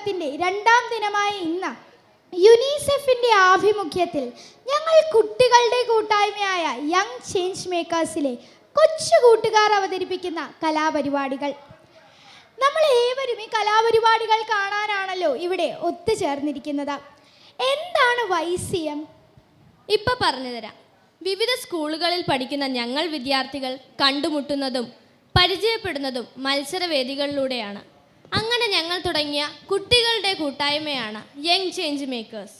വാരോത്സവത്തിൻ്റെ 2ാം ദിനമായ ഇന്ന് യുനിസെഫിൻ്റെ ആഭിമുഖ്യത്തിൽ ഞങ്ങൾ കുട്ടികളുടെ കൂട്ടായ്മയായ യങ് ചേഞ്ച് മേക്കേഴ്സിലെ കൊച്ചു കൂട്ടുകാർ അവതരിപ്പിക്കുന്ന കലാപരിപാടികൾ. നമ്മൾ ഏവരും ഈ കലാപരിപാടികൾ കാണാനാണല്ലോ ഇവിടെ ഒത്തുചേർന്നിരിക്കുന്നത്. എന്താണ് YCM? ഇപ്പം പറഞ്ഞുതരാം. വിവിധ സ്കൂളുകളിൽ പഠിക്കുന്ന ഞങ്ങൾ വിദ്യാർത്ഥികൾ കണ്ടുമുട്ടുന്നതും പരിചയപ്പെടുന്നതും മത്സരവേദികളിലൂടെയാണ്. അങ്ങനെ ഞങ്ങൾ തുടങ്ങിയ കുട്ടികളുടെ കൂട്ടായ്മയാണ് യങ് ചേഞ്ച് മേക്കേഴ്സ്.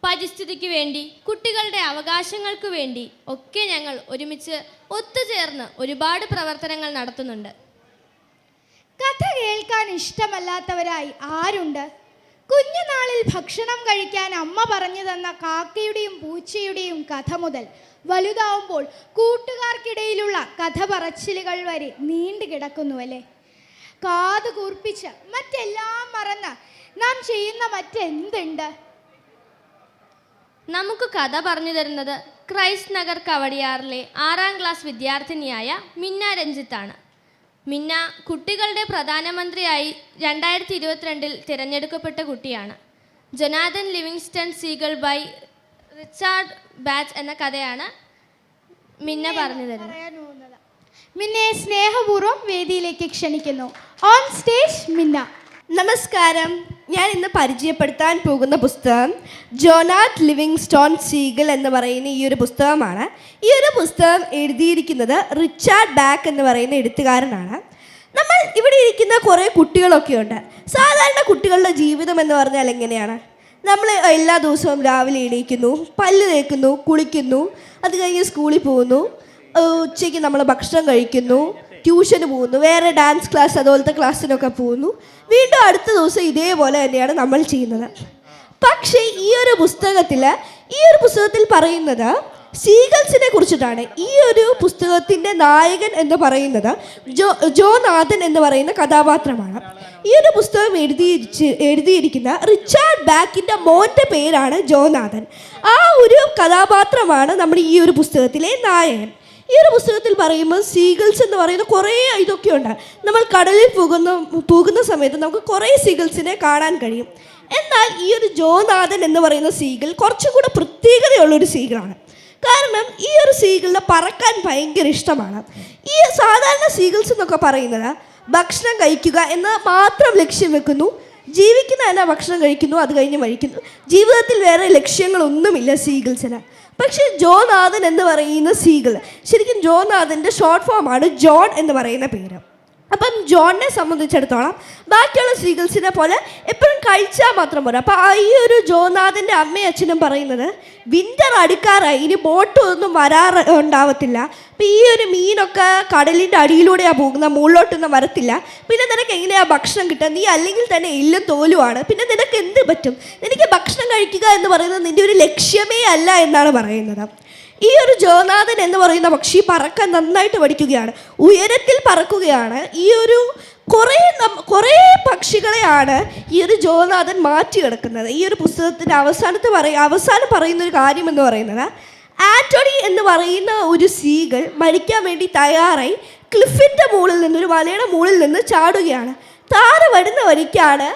പരിസ്ഥിതിക്ക് വേണ്ടി, കുട്ടികളുടെ അവകാശങ്ങൾക്ക് വേണ്ടി ഒക്കെ ഞങ്ങൾ ഒരുമിച്ച് ഒത്തുചേർന്ന് ഒരുപാട് പ്രവർത്തനങ്ങൾ നടത്തുന്നുണ്ട്. കഥ കേൾക്കാൻ ഇഷ്ടമല്ലാത്തവരായി ആരുണ്ട്? കുഞ്ഞുനാളിൽ ഭക്ഷണം കഴിക്കാൻ അമ്മ പറഞ്ഞു തന്ന കാക്കയുടെയും പൂച്ചയുടെയും കഥ മുതൽ വലുതാവുമ്പോൾ കൂട്ടുകാർക്കിടയിലുള്ള കഥ പറച്ചിലുകൾ വരെ നീണ്ടു കിടക്കുന്നുവല്ലേ. കാത് കൂർപ്പിച്ച് മറ്റെല്ലാം മറന്ന് നാം ചെയ്യുന്ന മറ്റെന്തുണ്ട്? നമുക്ക് കഥ പറഞ്ഞു തരുന്നത് ക്രൈസ്റ്റ് നഗർ കവടിയാറിലെ 6ാം ക്ലാസ് വിദ്യാർത്ഥിനിയായ മിന്ന രഞ്ജിത്താണ്. മിന്ന കുട്ടികളുടെ പ്രധാനമന്ത്രിയായി 2022 തിരഞ്ഞെടുക്കപ്പെട്ട കുട്ടിയാണ്. Jonathan Livingston Seagull by Richard Bach എന്ന കഥയാണ് മിന്ന പറഞ്ഞു തരുന്നത്. മിന്നയെ സ്നേഹപൂർവ്വം വേദിയിലേക്ക് ക്ഷണിക്കുന്നു. ഓൺ സ്റ്റേജ് മിന്ന. നമസ്കാരം. ഞാൻ ഇന്ന് പരിചയപ്പെടുത്താൻ പോകുന്ന പുസ്തകം ജോനാഥൻ ലിവിങ്സ്റ്റൺ സീഗൾ എന്ന് പറയുന്ന ഈ ഒരു പുസ്തകമാണ്. ഈ ഒരു പുസ്തകം എഴുതിയിരിക്കുന്നത് റിച്ചാർഡ് ബാക്ക് എന്ന് പറയുന്ന എഴുത്തുകാരനാണ്. നമ്മൾ ഇവിടെ ഇരിക്കുന്ന കുറേ കുട്ടികളൊക്കെ ഉണ്ട്. സാധാരണ കുട്ടികളുടെ ജീവിതം എന്ന് പറഞ്ഞാൽ എങ്ങനെയാണ്? നമ്മൾ എല്ലാ ദിവസവും രാവിലെ എണീക്കുന്നു, പല്ല് തേക്കുന്നു, കുളിക്കുന്നു, അത് കഴിഞ്ഞ് സ്കൂളിൽ പോകുന്നു, ഉച്ചയ്ക്ക് നമ്മൾ ഭക്ഷണം കഴിക്കുന്നു, ട്യൂഷന് പോകുന്നു, വേറെ ഡാൻസ് ക്ലാസ് അതുപോലത്തെ ക്ലാസ്സിനൊക്കെ പോകുന്നു, വീണ്ടും അടുത്ത ദിവസം ഇതേപോലെ തന്നെയാണ് നമ്മൾ ചെയ്യുന്നത്. പക്ഷേ ഈ ഒരു പുസ്തകത്തിൽ പറയുന്നത് സീഗൾസിനെ കുറിച്ചിട്ടാണ്. ഈ ഒരു പുസ്തകത്തിൻ്റെ നായകൻ എന്ന് പറയുന്നത് ജോനാഥൻ എന്ന് പറയുന്ന കഥാപാത്രമാണ്. ഈ ഒരു പുസ്തകം എഴുതിയിരിക്കുന്ന റിച്ചാർഡ് ബാക്കിൻ്റെ മോൻ്റെ പേരാണ് ജോനാഥൻ. ആ ഒരു കഥാപാത്രമാണ് നമ്മുടെ ഈ ഒരു പുസ്തകത്തിലെ നായകൻ. ഈ ഒരു പുസ്തകത്തിൽ പറയുമ്പോൾ സീഗൾസ് എന്ന് പറയുന്ന കുറേ ഇതൊക്കെ ഉണ്ട്. നമ്മൾ കടലിൽ പോകുന്ന സമയത്ത് നമുക്ക് കുറേ സീഗൾസിനെ കാണാൻ കഴിയും. എന്നാൽ ഈ ഒരു ജോനാഥൻ എന്ന് പറയുന്ന സീഗൾ കുറച്ചും കൂടെ പ്രത്യേകതയുള്ളൊരു സീഗളാണ്. കാരണം ഈ ഒരു സീഗളിന് പറക്കാൻ ഭയങ്കര ഇഷ്ടമാണ്. ഈ സാധാരണ സീഗൾസ് എന്നൊക്കെ പറയുന്നത് ഭക്ഷണം കഴിക്കുക എന്ന് മാത്രം ലക്ഷ്യം വെക്കുന്നു, ജീവിക്കുന്ന തന്നെ ഭക്ഷണം കഴിക്കുന്നു, അത് കഴിഞ്ഞ് മരിക്കുന്നു. ജീവിതത്തിൽ വേറെ ലക്ഷ്യങ്ങളൊന്നുമില്ല സീഗൾസിന്. പക്ഷേ ജോനാഥൻ എന്ന് പറയുന്ന സീഗൾ, ശരിക്കും ജോനാഥൻ്റെ ഷോർട്ട് ഫോമാണ് ജോൺ എന്ന് പറയുന്ന പേര്. അപ്പം ജോണിനെ സംബന്ധിച്ചിടത്തോളം ബാക്കിയുള്ള സീഗൾസിനെ പോലെ എപ്പോഴും കഴിച്ചാൽ മാത്രം പോരാ. അപ്പോൾ ഈ ഒരു ജോനാഥൻ്റെ അമ്മയും അച്ഛനും പറയുന്നത് വിൻ്റർ അടുക്കാറായി, ഇനി ബോട്ടൊന്നും ഉണ്ടാവത്തില്ല. അപ്പം ഈ ഒരു മീനൊക്കെ കടലിൻ്റെ അടിയിലൂടെയാണ് പോകുന്നത്, മുകളിലോട്ടൊന്നും വരത്തില്ല. പിന്നെ നിനക്ക് എങ്ങനെയാണ് ഭക്ഷണം കിട്ടുക? നീ അല്ലെങ്കിൽ തന്നെ എല്ലും തോലുമാണ്, പിന്നെ നിനക്ക് എന്ത് പറ്റും? നിനക്ക് ഭക്ഷണം കഴിക്കുക എന്ന് പറയുന്നത് നിൻ്റെ ഒരു ലക്ഷ്യമേ അല്ല എന്നാണ് പറയുന്നത്. ഈ ഒരു ജോനാഥൻ എന്ന് പറയുന്ന പക്ഷി പറക്കാൻ നന്നായിട്ട് പഠിക്കുകയാണ്, ഉയരത്തിൽ പറക്കുകയാണ്. ഈ ഒരു കുറേ പക്ഷികളെയാണ് ഈ ഒരു ജോനാഥൻ മാറ്റി കിടക്കുന്നത്. ഈ ഒരു പുസ്തകത്തിൻ്റെ അവസാനം പറയുന്ന ഒരു കാര്യം എന്ന് പറയുന്നത് ആൻ്റണി എന്ന് പറയുന്ന ഒരു സീഗൾ മരിക്കാൻ വേണ്ടി തയ്യാറായി ക്ലിഫിൻ്റെ ഒരു മലയുടെ മുകളിൽ നിന്ന് ചാടുകയാണ്. താഴെ വരുന്ന വഴിക്കാണ്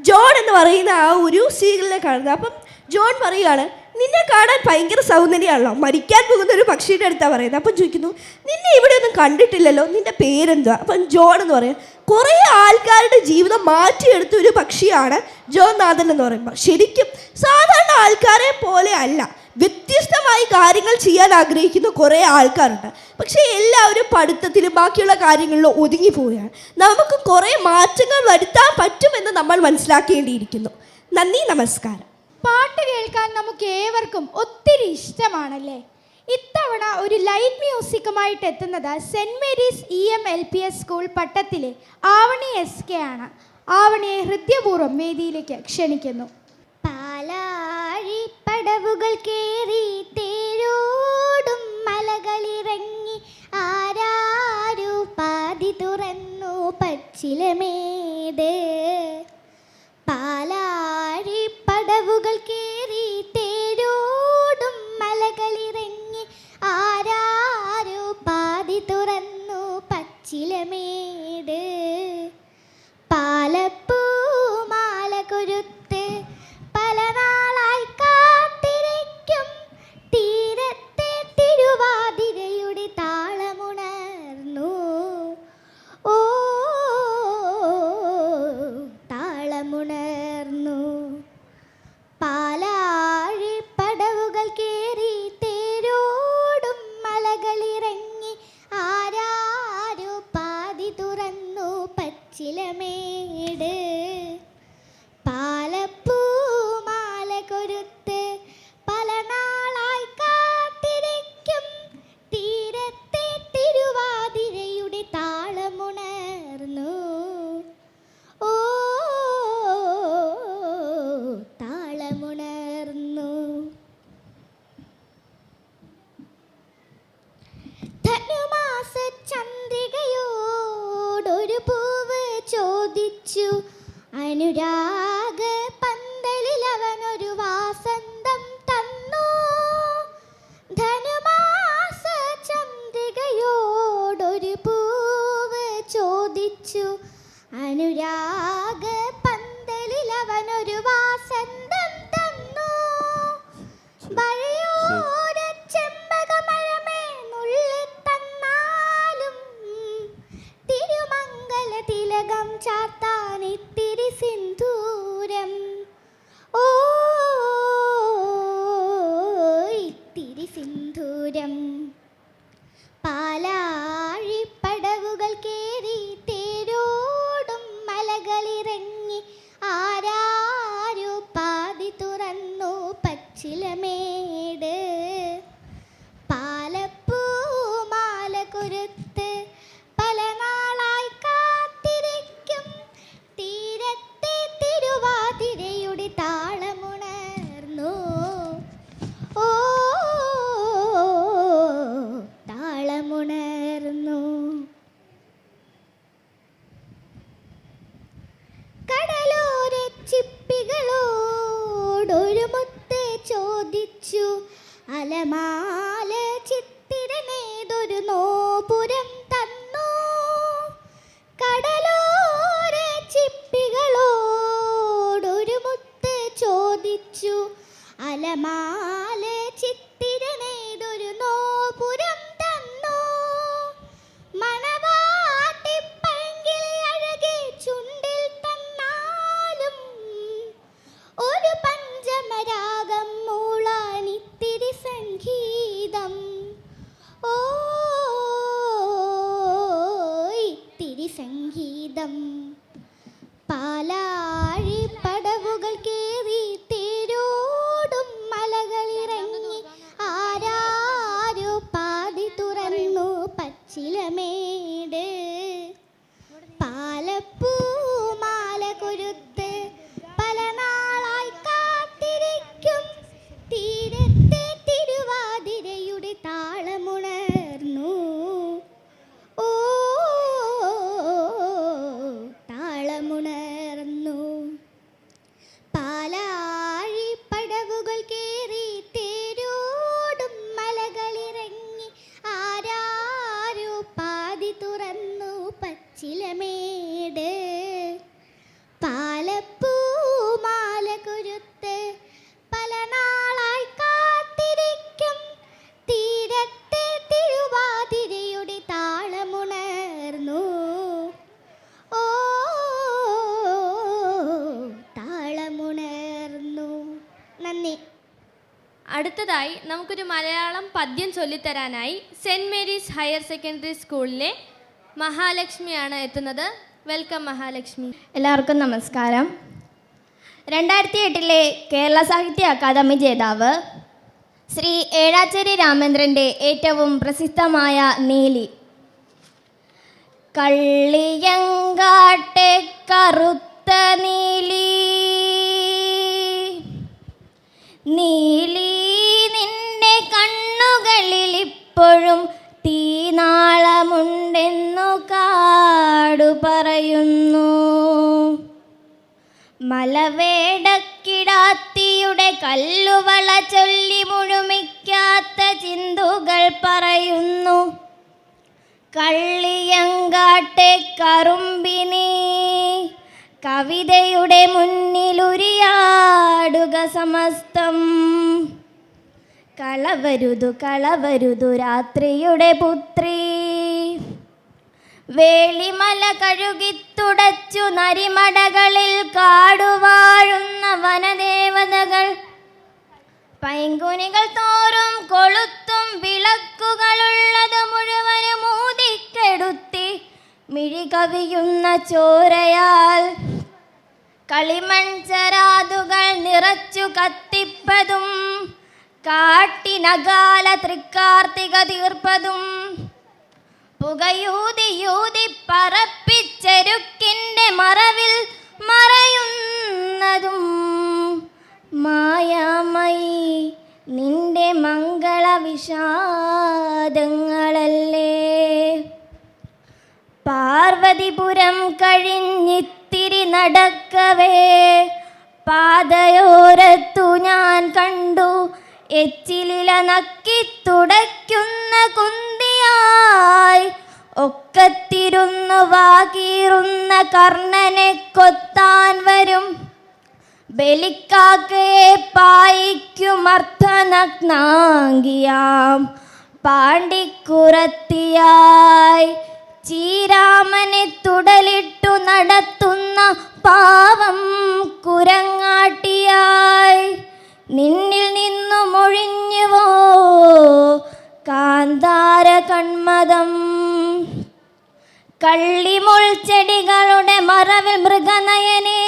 ജോൺ എന്ന് പറയുന്ന ആ ഒരു സീഗളിനെ കാണുന്നത്. അപ്പം ജോൺ പറയുകയാണ്, നിന്നെ കാണാൻ ഭയങ്കര സൗന്ദര്യമാണല്ലോ, മരിക്കാൻ പോകുന്ന ഒരു പക്ഷിയുടെ അടുത്താണ് പറയുന്നത്. അപ്പം ചോദിക്കുന്നു, നിന്നെ ഇവിടെ ഒന്നും കണ്ടിട്ടില്ലല്ലോ, നിൻ്റെ പേരെന്തുവാ? അപ്പം ജോൺ എന്ന് പറയും. കുറേ ആൾക്കാരുടെ ജീവിതം മാറ്റിയെടുത്ത ഒരു പക്ഷിയാണ് ജോനാഥൻ എന്ന് പറയുമ്പോൾ. ശരിക്കും സാധാരണ ആൾക്കാരെ പോലെ അല്ല, വ്യത്യസ്തമായി കാര്യങ്ങൾ ചെയ്യാൻ ആഗ്രഹിക്കുന്ന കുറേ ആൾക്കാരുണ്ട്. പക്ഷേ എല്ലാവരും പഠിത്തത്തിലും ബാക്കിയുള്ള കാര്യങ്ങളിലും ഒതുങ്ങിപ്പോവുകയാണ്. നമുക്ക് കുറേ മാറ്റങ്ങൾ വരുത്താൻ പറ്റുമെന്ന് നമ്മൾ മനസ്സിലാക്കേണ്ടിയിരിക്കുന്നു. നന്ദി, നമസ്കാരം. പാട്ട് കേൾക്കാൻ നമുക്ക് ഏവർക്കും ഒത്തിരി ഇഷ്ടമാണല്ലേ. ഇത്തവണ ഒരു ലൈറ്റ് മ്യൂസിക്കുമായിട്ട് എത്തുന്നത് സെൻറ് മേരീസ് EMLPS സ്കൂൾ പട്ടത്തിലെ ആവണി SK ആണ്. ആവണിയെ ഹൃദയപൂർവ്വം വേദിയിലേക്ക് ക്ഷണിക്കുന്നു. പാലാഴി പടവുകൾ കേറി തേരോടും മലകളിറങ്ങി ആരാരു പാതി തുറന്നു പച്ചിലമേത്. പാലാഴി പടവുകൾ കേറി തേരോടും മലകളിറങ്ങി ആരാരു പാതി തുറന്നു പച്ചിലമേത്. പാലപ്പൂ മാല പല നാളായി കാത്തിരിക്കും തീരത്തെ തിരുവാതിരയുടെ താളമുണർന്നു. ഓ താളമുണർന്നു. പാലാഴി പടവുകൾ കേറി തേരോടും മലകളിറങ്ങി ആരാരോ പാതി തുറന്നു പച്ചിലമേട്. പാലപ്പൂ മാല കൊരുത്ത് പല നാളായി കാത്തിരിക്കും തീരത്തെ തിരുവാതിരയുടെ താളമുണർന്നു. ഓ താളമുണർന്നു. ധനുമാസ ചന്ദ്രികയോടൊരു പൂവ് ചോദിച്ചു. അനുരാഗ പന്തലിൽ അവനൊരു വാസന്തം തന്നു. ധനുമാസ ചന്ദ്രികയോടൊരു പൂവ് ചോദിച്ചു. അനുരാഗ പന്തലിൽ അവനൊരു വാസന്തം തന്നു. വഴിയോര ചെമ്പകമഴമേ നുള്ളിത്തന്നാലും തിരുമംഗല തിലകം ചാർത്താൻ ഇത്തിരി സിന്ദൂരം. ഓ ഇത്തിരി സിന്ദൂരം. പാലാഴി പടവുകൾ കേറി തേരോടും മലകളിറങ്ങി ആരാരോ പാതി തുറന്നു പച്ചിലമേട്. പാലപ്പൂ മാല കൊരുത്ത് പല നാളായി കാത്തിരിക്കും തീരത്തെ തിരുവാതിരയുടെ താളമുണർന്നു. ഓ താളമുണർന്നു. കടലോര ചിപ്പികളോടൊരു മുത്ത് ചോദിച്ചു. അലമാല ചിത്തിരനേതൊരു നോപുരം തന്നു. കടലോര ചിപ്പികളോടൊരു മുത്ത് ചോദിച്ചു. അലമാല ചിത്തിരനേതൊരു നോപുരം തന്നു. മണവാട്ടിപ്പൈങ്കിളി അഴകെ ചുണ്ടിൽ തന്നാലും ഒരു പഞ്ചമരാഗം മൂളാൻ ഇത്തിരി സംഗീതം. ഓ ഇത്തിരി സംഗീതം. പാലാഴി പടവുകൾ കേറി തേരോടും മലകളിറങ്ങി ആരാരോ പാതി തുറന്നു പച്ചിലമേട്. പാലപ്പൂ മാല കൊരുത്ത് പല നാളായി കാത്തിരിക്കും തീരത്തെ തിരുവാതിരയുടെ താളമുണർന്നു. ഓ താളമുണർന്നു. പാലാഴി പടവുകൾ കേറി തേരോടും മലകളിറങ്ങി ആരാരോ പാതി തുറന്നു പച്ചിലമേട്. പാലപ്പൂ മാല കൊരുത്ത് പല നാളായി കാത്തിരിക്കും തീരത്തെ തിരുവാതിരയുടെ താളമുണർന്നു. ഓ താളമുണർന്നു. നന്ദി. അടുത്തതായി നമുക്കൊരു മലയാളം പദ്യം ചൊല്ലിത്തരാനായി സെൻറ് മേരീസ് ഹയർ സെക്കൻഡറി സ്കൂളിലെ മഹാലക്ഷ്മിയാണ് എത്തുന്നത്. വെൽക്കം മഹാലക്ഷ്മി. എല്ലാവർക്കും നമസ്കാരം. 2008 കേരള സാഹിത്യ അക്കാദമി ജേതാവ് ശ്രീ ഏഴാച്ചേരി രാമേന്ദ്രൻ്റെ ഏറ്റവും പ്രസിദ്ധമായ നീലി. കള്ളിയങ്കാട്ടെ കറുത്ത നീലി, നീലി നിന്റെ കണ്ണുകളിൽ ഇപ്പോഴും തീനാളമുണ്ടെന്നു കാടു പറയുന്നു. മലവേടക്കിടാത്തിയുടെ കല്ലുവള ചൊല്ലി മുഴുമിക്കാത്ത ചിന്തുകൾ പറയുന്നു. കള്ളിയങ്കാട്ടെ കറുമ്പിനി കവിതയുടെ മുന്നിലുരിയാ സമസ്തം. കളവരുതു കളവരുതു രാത്രിയുടെ പുത്രി, വേളിമല കഴുകിത്തുടച്ചു നരിമടകളിൽ കാടുവാഴുന്ന വനദേവതകൾ. പൈങ്കുനികൾ തോറും കൊളുത്തും വിളക്കുകളുള്ളത് മുഴുവനും ഊതിക്കെടുത്തി മിഴി കവിയുന്ന ചോരയാൽ കളിമൺചരാതുകൾ നിറച്ചു കത്തിപ്പതും കാട്ടിനകാല തൃക്കാർത്തിക തീർപ്പതും പുകയൂതി പറപ്പിച്ചെരുക്കിൻ്റെ മറവിൽ മറയുന്നതും മായാമയി നിന്റെ മംഗളവിഷാദങ്ങളല്ലേ. പാർവതിപുരം കഴിഞ്ഞിത്തിരി നടക്കവേ പാതയോരത്തു ഞാൻ കണ്ടു എച്ചിലില നക്കി തുടയ്ക്കുന്ന കുന്തിയായി ഒക്കത്തിരുന്നു വാകീറുന്ന കർണനെ കൊത്താൻ വരും ബലിക്കാക്കയെ പായിക്കുമർത്ഥനഗ്നാംഗിയാം പാണ്ടിക്കുറത്തിയായി ചീരാമനെ തുടലിട്ടു നടത്തുന്ന പാവം കുരങ്ങാട്ടിയായി നിന്നിൽ നിന്നു മൊഴിഞ്ഞുവോ കാന്താര കൺമദം. കള്ളിമുൾച്ചെടികളുടെ മറവിൽ മൃഗനയനെ,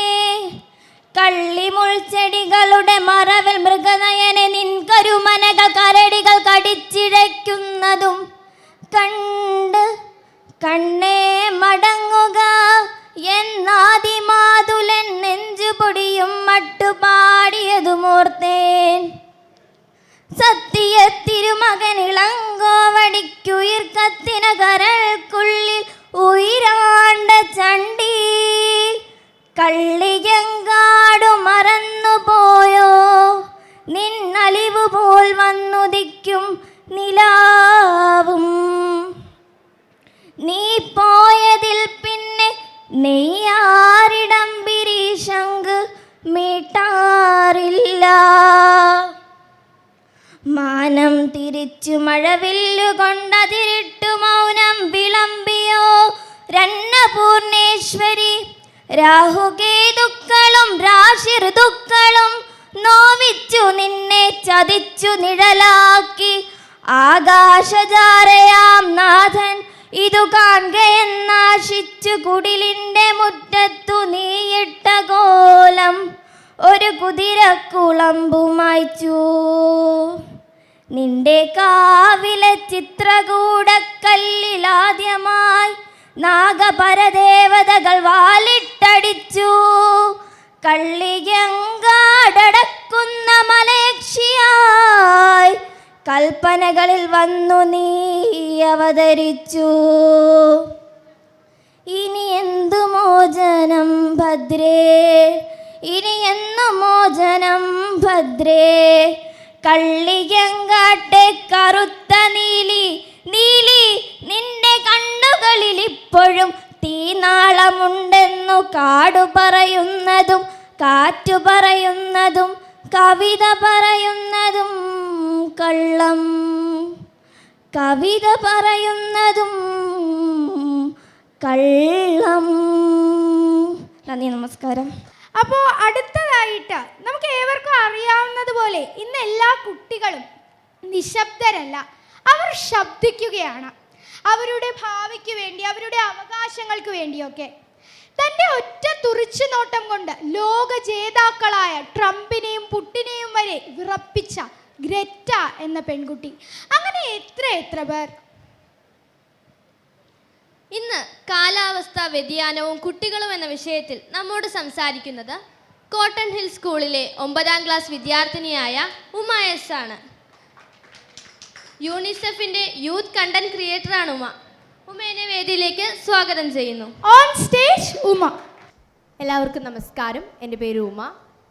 കള്ളിമുൾച്ചെടികളുടെ മറവിൽ മൃഗനയനെ നിൻ കരുമനകൾ കരടികൾ കടിച്ചിഴയ്ക്കുന്നതും കണ്ട് കണ്ണേ മടങ്ങുക എന്നാദിമാതുലൻ നെഞ്ചുപൊടിയും മട്ടുപാടിയതുമോർത്തേൻ. സത്യ തിരുമകനിളങ്കോവടിക്കുയിർക്കത്തിന കരൾക്കുള്ളിൽ ഉയരാണ്ട ചണ്ടി കള്ളിയങ്കാടു മറന്നുപോയോ നിന്നലിവു പോൽ വന്നുദിക്കും നിലാവും. നീ പോയതിൽ പിന്നെ നെയ്യാറിടം ബിരീശങ്ക് മീട്ടാറില്ല. മാനം തിരിച്ചു മഴവില്ലുകൊണ്ടതിരിട്ടു മൗനം വിളമ്പിയോ രന്നപൂർണേശ്വരി. രാഹുകേതുക്കളും രാശി ഋതുക്കളും നോവിച്ചു നിന്നെ ചതിച്ചു നിഴലാക്കി ആകാശജാരയാം നാഥൻ ഇതു കാണുകയെന്നാശിച്ചു കുടിലിൻ്റെ മുറ്റത്തു നീയിട്ട കോലം ഒരു കുതിരക്കുളമ്പുമായിച്ചു. നിന്റെ കാവിലെ ചിത്രകൂടക്കല്ലിലാദ്യമായി നാഗപരദേവതകൾ വാലിട്ടടിച്ചു. കള്ളിയങ്കാടടക്കുന്ന മലയക്ഷിയായി കൽപ്പനകളിൽ വന്നു നീ അവതരിച്ചു. ഇനി എന്തു മോചനം ഭദ്രേ, ഇനി എന്നു മോചനം ഭദ്രേ. കള്ളിയങ്കാട്ടെ കറുത്ത നീലി നീലി നിന്റെ കണ്ണുകളിൽ ഇപ്പോഴും തീനാളമുണ്ടെന്നു കാടു പറയുന്നതും കാറ്റു പറയുന്നതും കവിത പറയുന്നതും കള്ളം. കവിത പറയുന്നതും കള്ളം. നന്ദി, നമസ്കാരം. അപ്പോൾ അടുത്തതായിട്ട് നമുക്ക് ഏവർക്കും അറിയാവുന്നതുപോലെ ഇന്ന് എല്ലാ കുട്ടികളും നിശബ്ദരല്ല, അവർ ശബ്ദിക്കുകയാണ്. അവരുടെ ഭാവിക്ക് വേണ്ടി, അവരുടെ അവകാശങ്ങൾക്ക് വേണ്ടിയൊക്കെ. തൻ്റെ ഒറ്റ തുറിച്ചു നോട്ടം കൊണ്ട് ലോക ജേതാക്കളായ ട്രംപിനെയും പുട്ടിനെയും വരെ വിറപ്പിച്ച ഗ്രറ്റ എന്ന പെൺകുട്ടി. അങ്ങനെ എത്ര എത്ര പേർ. ഇന്ന് കാലാവസ്ഥാ വ്യതിയാനവും കുട്ടികളും എന്ന വിഷയത്തിൽ നമ്മോട് സംസാരിക്കുന്നത് കോട്ടൺ ഹിൽ സ്കൂളിലെ 9ാം ക്ലാസ് വിദ്യാർത്ഥിനിയായ ഉമ എസ് ആണ്. യൂണിസെഫിൻ്റെ യൂത്ത് കണ്ടന്റ് ക്രിയേറ്ററാണ് ഉമ. ഉമേനെ വേദിയിലേക്ക് സ്വാഗതം ചെയ്യുന്നു. On stage Uma. എല്ലാവർക്കും നമസ്കാരം. എൻ്റെ പേര് ഉമ.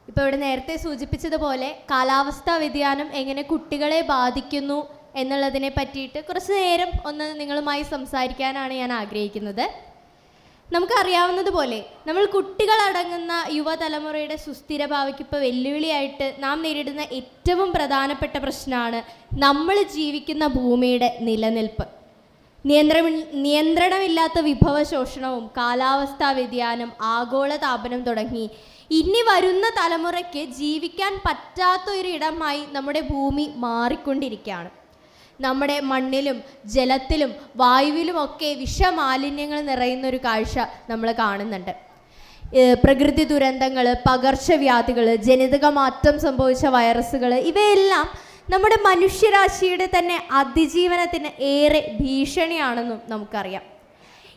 ഇപ്പോൾ ഇവിടെ നേരത്തെ സൂചിപ്പിച്ചതുപോലെ കാലാവസ്ഥാ വ്യതിയാനം എങ്ങനെ കുട്ടികളെ ബാധിക്കുന്നു എന്നുള്ളതിനെ പറ്റിയിട്ട് കുറച്ച് നേരം ഒന്ന് നിങ്ങളുമായി സംസാരിക്കാനാണ് ഞാൻ ആഗ്രഹിക്കുന്നത്. നമുക്കറിയാവുന്നതുപോലെ നമ്മൾ കുട്ടികളടങ്ങുന്ന യുവതലമുറയുടെ സുസ്ഥിര ഭാവിക്ക് ഇപ്പോൾ വെല്ലുവിളിയായിട്ട് നാം നേരിടുന്ന ഏറ്റവും പ്രധാനപ്പെട്ട പ്രശ്നമാണ് നമ്മൾ ജീവിക്കുന്ന ഭൂമിയുടെ നിലനിൽപ്പ്. നിയന്ത്രണമില്ലാത്ത വിഭവശോഷണവും കാലാവസ്ഥാ വ്യതിയാനം, ആഗോളതാപനം തുടങ്ങി ഇനി വരുന്ന തലമുറയ്ക്ക് ജീവിക്കാൻ പറ്റാത്തൊരിടമായി നമ്മുടെ ഭൂമി മാറിക്കൊണ്ടിരിക്കുകയാണ്. നമ്മുടെ മണ്ണിലും ജലത്തിലും വായുവിലുമൊക്കെ വിഷമാലിന്യങ്ങൾ നിറയുന്നൊരു കാഴ്ച നമ്മൾ കാണുന്നുണ്ട്. പ്രകൃതി ദുരന്തങ്ങൾ, പകർച്ചവ്യാധികൾ, ജനിതക മാറ്റം സംഭവിച്ച വൈറസുകൾ, ഇവയെല്ലാം നമ്മുടെ മനുഷ്യരാശിയുടെ തന്നെ അതിജീവനത്തിന് ഏറെ ഭീഷണിയാണെന്നും നമുക്കറിയാം.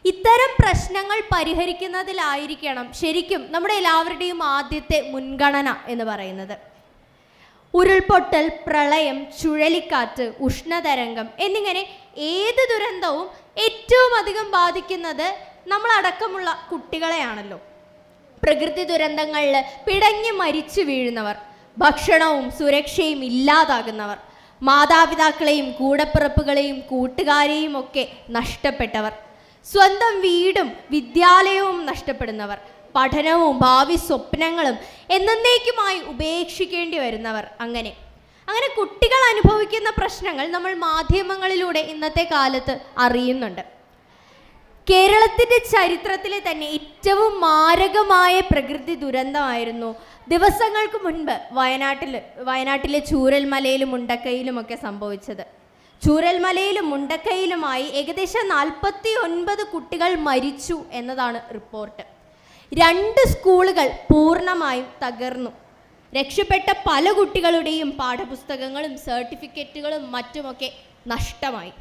ഇത്തരം പ്രശ്നങ്ങൾ പരിഹരിക്കുന്നതിലായിരിക്കണം ശരിക്കും നമ്മുടെ എല്ലാവരുടെയും ആദ്യത്തെ മുൻഗണന എന്ന് പറയുന്നത്. ഉരുൾപൊട്ടൽ, പ്രളയം, ചുഴലിക്കാറ്റ്, ഉഷ്ണതരംഗം എന്നിങ്ങനെ ഏത് ദുരന്തവും ഏറ്റവും അധികം ബാധിക്കുന്നത് നമ്മളടക്കമുള്ള കുട്ടികളെയാണല്ലോ. പ്രകൃതി ദുരന്തങ്ങളിൽ പിടഞ്ഞ് മരിച്ചു വീഴുന്നവർ, ഭക്ഷണവും സുരക്ഷയും ഇല്ലാതാകുന്നവർ, മാതാപിതാക്കളെയും കൂടപ്പിറപ്പുകളെയും കൂട്ടുകാരെയും ഒക്കെ നഷ്ടപ്പെട്ടവർ, സ്വന്തം വീടും വിദ്യാലയവും നഷ്ടപ്പെടുന്നവർ, പഠനവും ഭാവി സ്വപ്നങ്ങളും എന്നേക്കുമായി ഉപേക്ഷിക്കേണ്ടി വരുന്നവർ, അങ്ങനെ കുട്ടികൾ അനുഭവിക്കുന്ന പ്രശ്നങ്ങൾ നമ്മൾ മാധ്യമങ്ങളിലൂടെ ഇന്നത്തെ കാലത്ത് അറിയുന്നുണ്ട്. കേരളത്തിൻ്റെ ചരിത്രത്തിലെ തന്നെ ഏറ്റവും മാരകമായ പ്രകൃതി ദുരന്തമായിരുന്നു ദിവസങ്ങൾക്ക് മുൻപ് വയനാട്ടിലെ ചൂരൽമലയിലും മുണ്ടക്കയിലുമൊക്കെ സംഭവിച്ചത്. ചൂരൽമലയിലും മുണ്ടക്കയിലുമായി ഏകദേശം 49 കുട്ടികൾ മരിച്ചു എന്നതാണ് റിപ്പോർട്ട്. 2 സ്കൂളുകൾ പൂർണ്ണമായും തകർന്നു. രക്ഷപ്പെട്ട പല കുട്ടികളുടെയും പാഠപുസ്തകങ്ങളും സർട്ടിഫിക്കറ്റുകളും മറ്റുമൊക്കെ നഷ്ടമായി.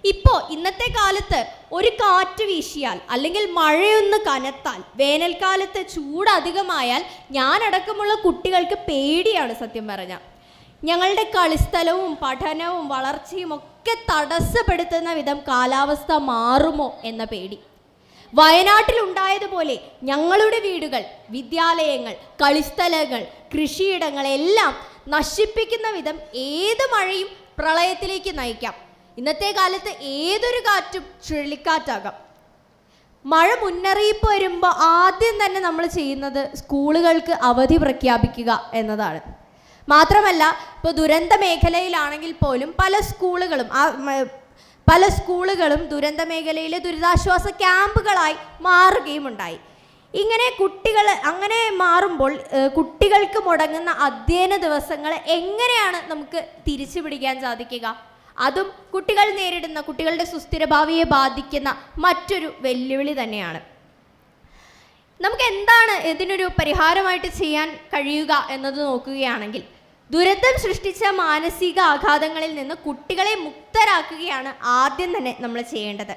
ഇപ്പോൾ ഇന്നത്തെ കാലത്ത് ഒരു കാറ്റ് വീശിയാൽ അല്ലെങ്കിൽ മഴയൊന്ന് കനത്താൽ, വേനൽക്കാലത്ത് ചൂട് അധികമായാൽ ഞാനടക്കമുള്ള കുട്ടികൾക്ക് പേടിയാണ് സത്യം പറഞ്ഞാൽ. ഞങ്ങളുടെ കളിസ്ഥലവും പഠനവും വളർച്ചയും ഒക്കെ തടസ്സപ്പെടുത്തുന്ന വിധം കാലാവസ്ഥ മാറുമോ എന്ന പേടി. വയനാട്ടിലുണ്ടായതുപോലെ ഞങ്ങളുടെ വീടുകൾ, വിദ്യാലയങ്ങൾ, കളിസ്ഥലങ്ങൾ, കൃഷിയിടങ്ങളെല്ലാം നശിപ്പിക്കുന്ന വിധം ഏത് മഴയും പ്രളയത്തിലേക്ക് നയിക്കാം. ഇന്നത്തെ കാലത്ത് ഏതൊരു കാറ്റും ചുഴലിക്കാറ്റാകാം. മഴ മുന്നറിയിപ്പ് വരുമ്പോൾ ആദ്യം തന്നെ നമ്മൾ ചെയ്യുന്നത് സ്കൂളുകൾക്ക് അവധി പ്രഖ്യാപിക്കുക എന്നതാണ്. മാത്രമല്ല, ഇപ്പോൾ ദുരന്ത മേഖലയിലാണെങ്കിൽ പോലും പല സ്കൂളുകളും ദുരന്ത മേഖലയിലെ ദുരിതാശ്വാസ ക്യാമ്പുകളായി മാറുകയുമുണ്ടായി. അങ്ങനെ മാറുമ്പോൾ കുട്ടികൾക്ക് മുടങ്ങുന്ന അധ്യയന ദിവസങ്ങൾ എങ്ങനെയാണ് നമുക്ക് തിരിച്ചു പിടിക്കാൻ സാധിക്കുക? അതും കുട്ടികൾ നേരിടുന്ന, കുട്ടികളുടെ സുസ്ഥിര ഭാവിയെ ബാധിക്കുന്ന മറ്റൊരു വെല്ലുവിളി തന്നെയാണ്. നമുക്ക് എന്താണ് ഇതിനൊരു പരിഹാരമായിട്ട് ചെയ്യാൻ കഴിയുക എന്നത് നോക്കുകയാണെങ്കിൽ, ദുരന്തം സൃഷ്ടിച്ച മാനസിക ആഘാതങ്ങളിൽ നിന്ന് കുട്ടികളെ മുക്തരാക്കുകയാണ് ആദ്യം തന്നെ നമ്മൾ ചെയ്യേണ്ടത്.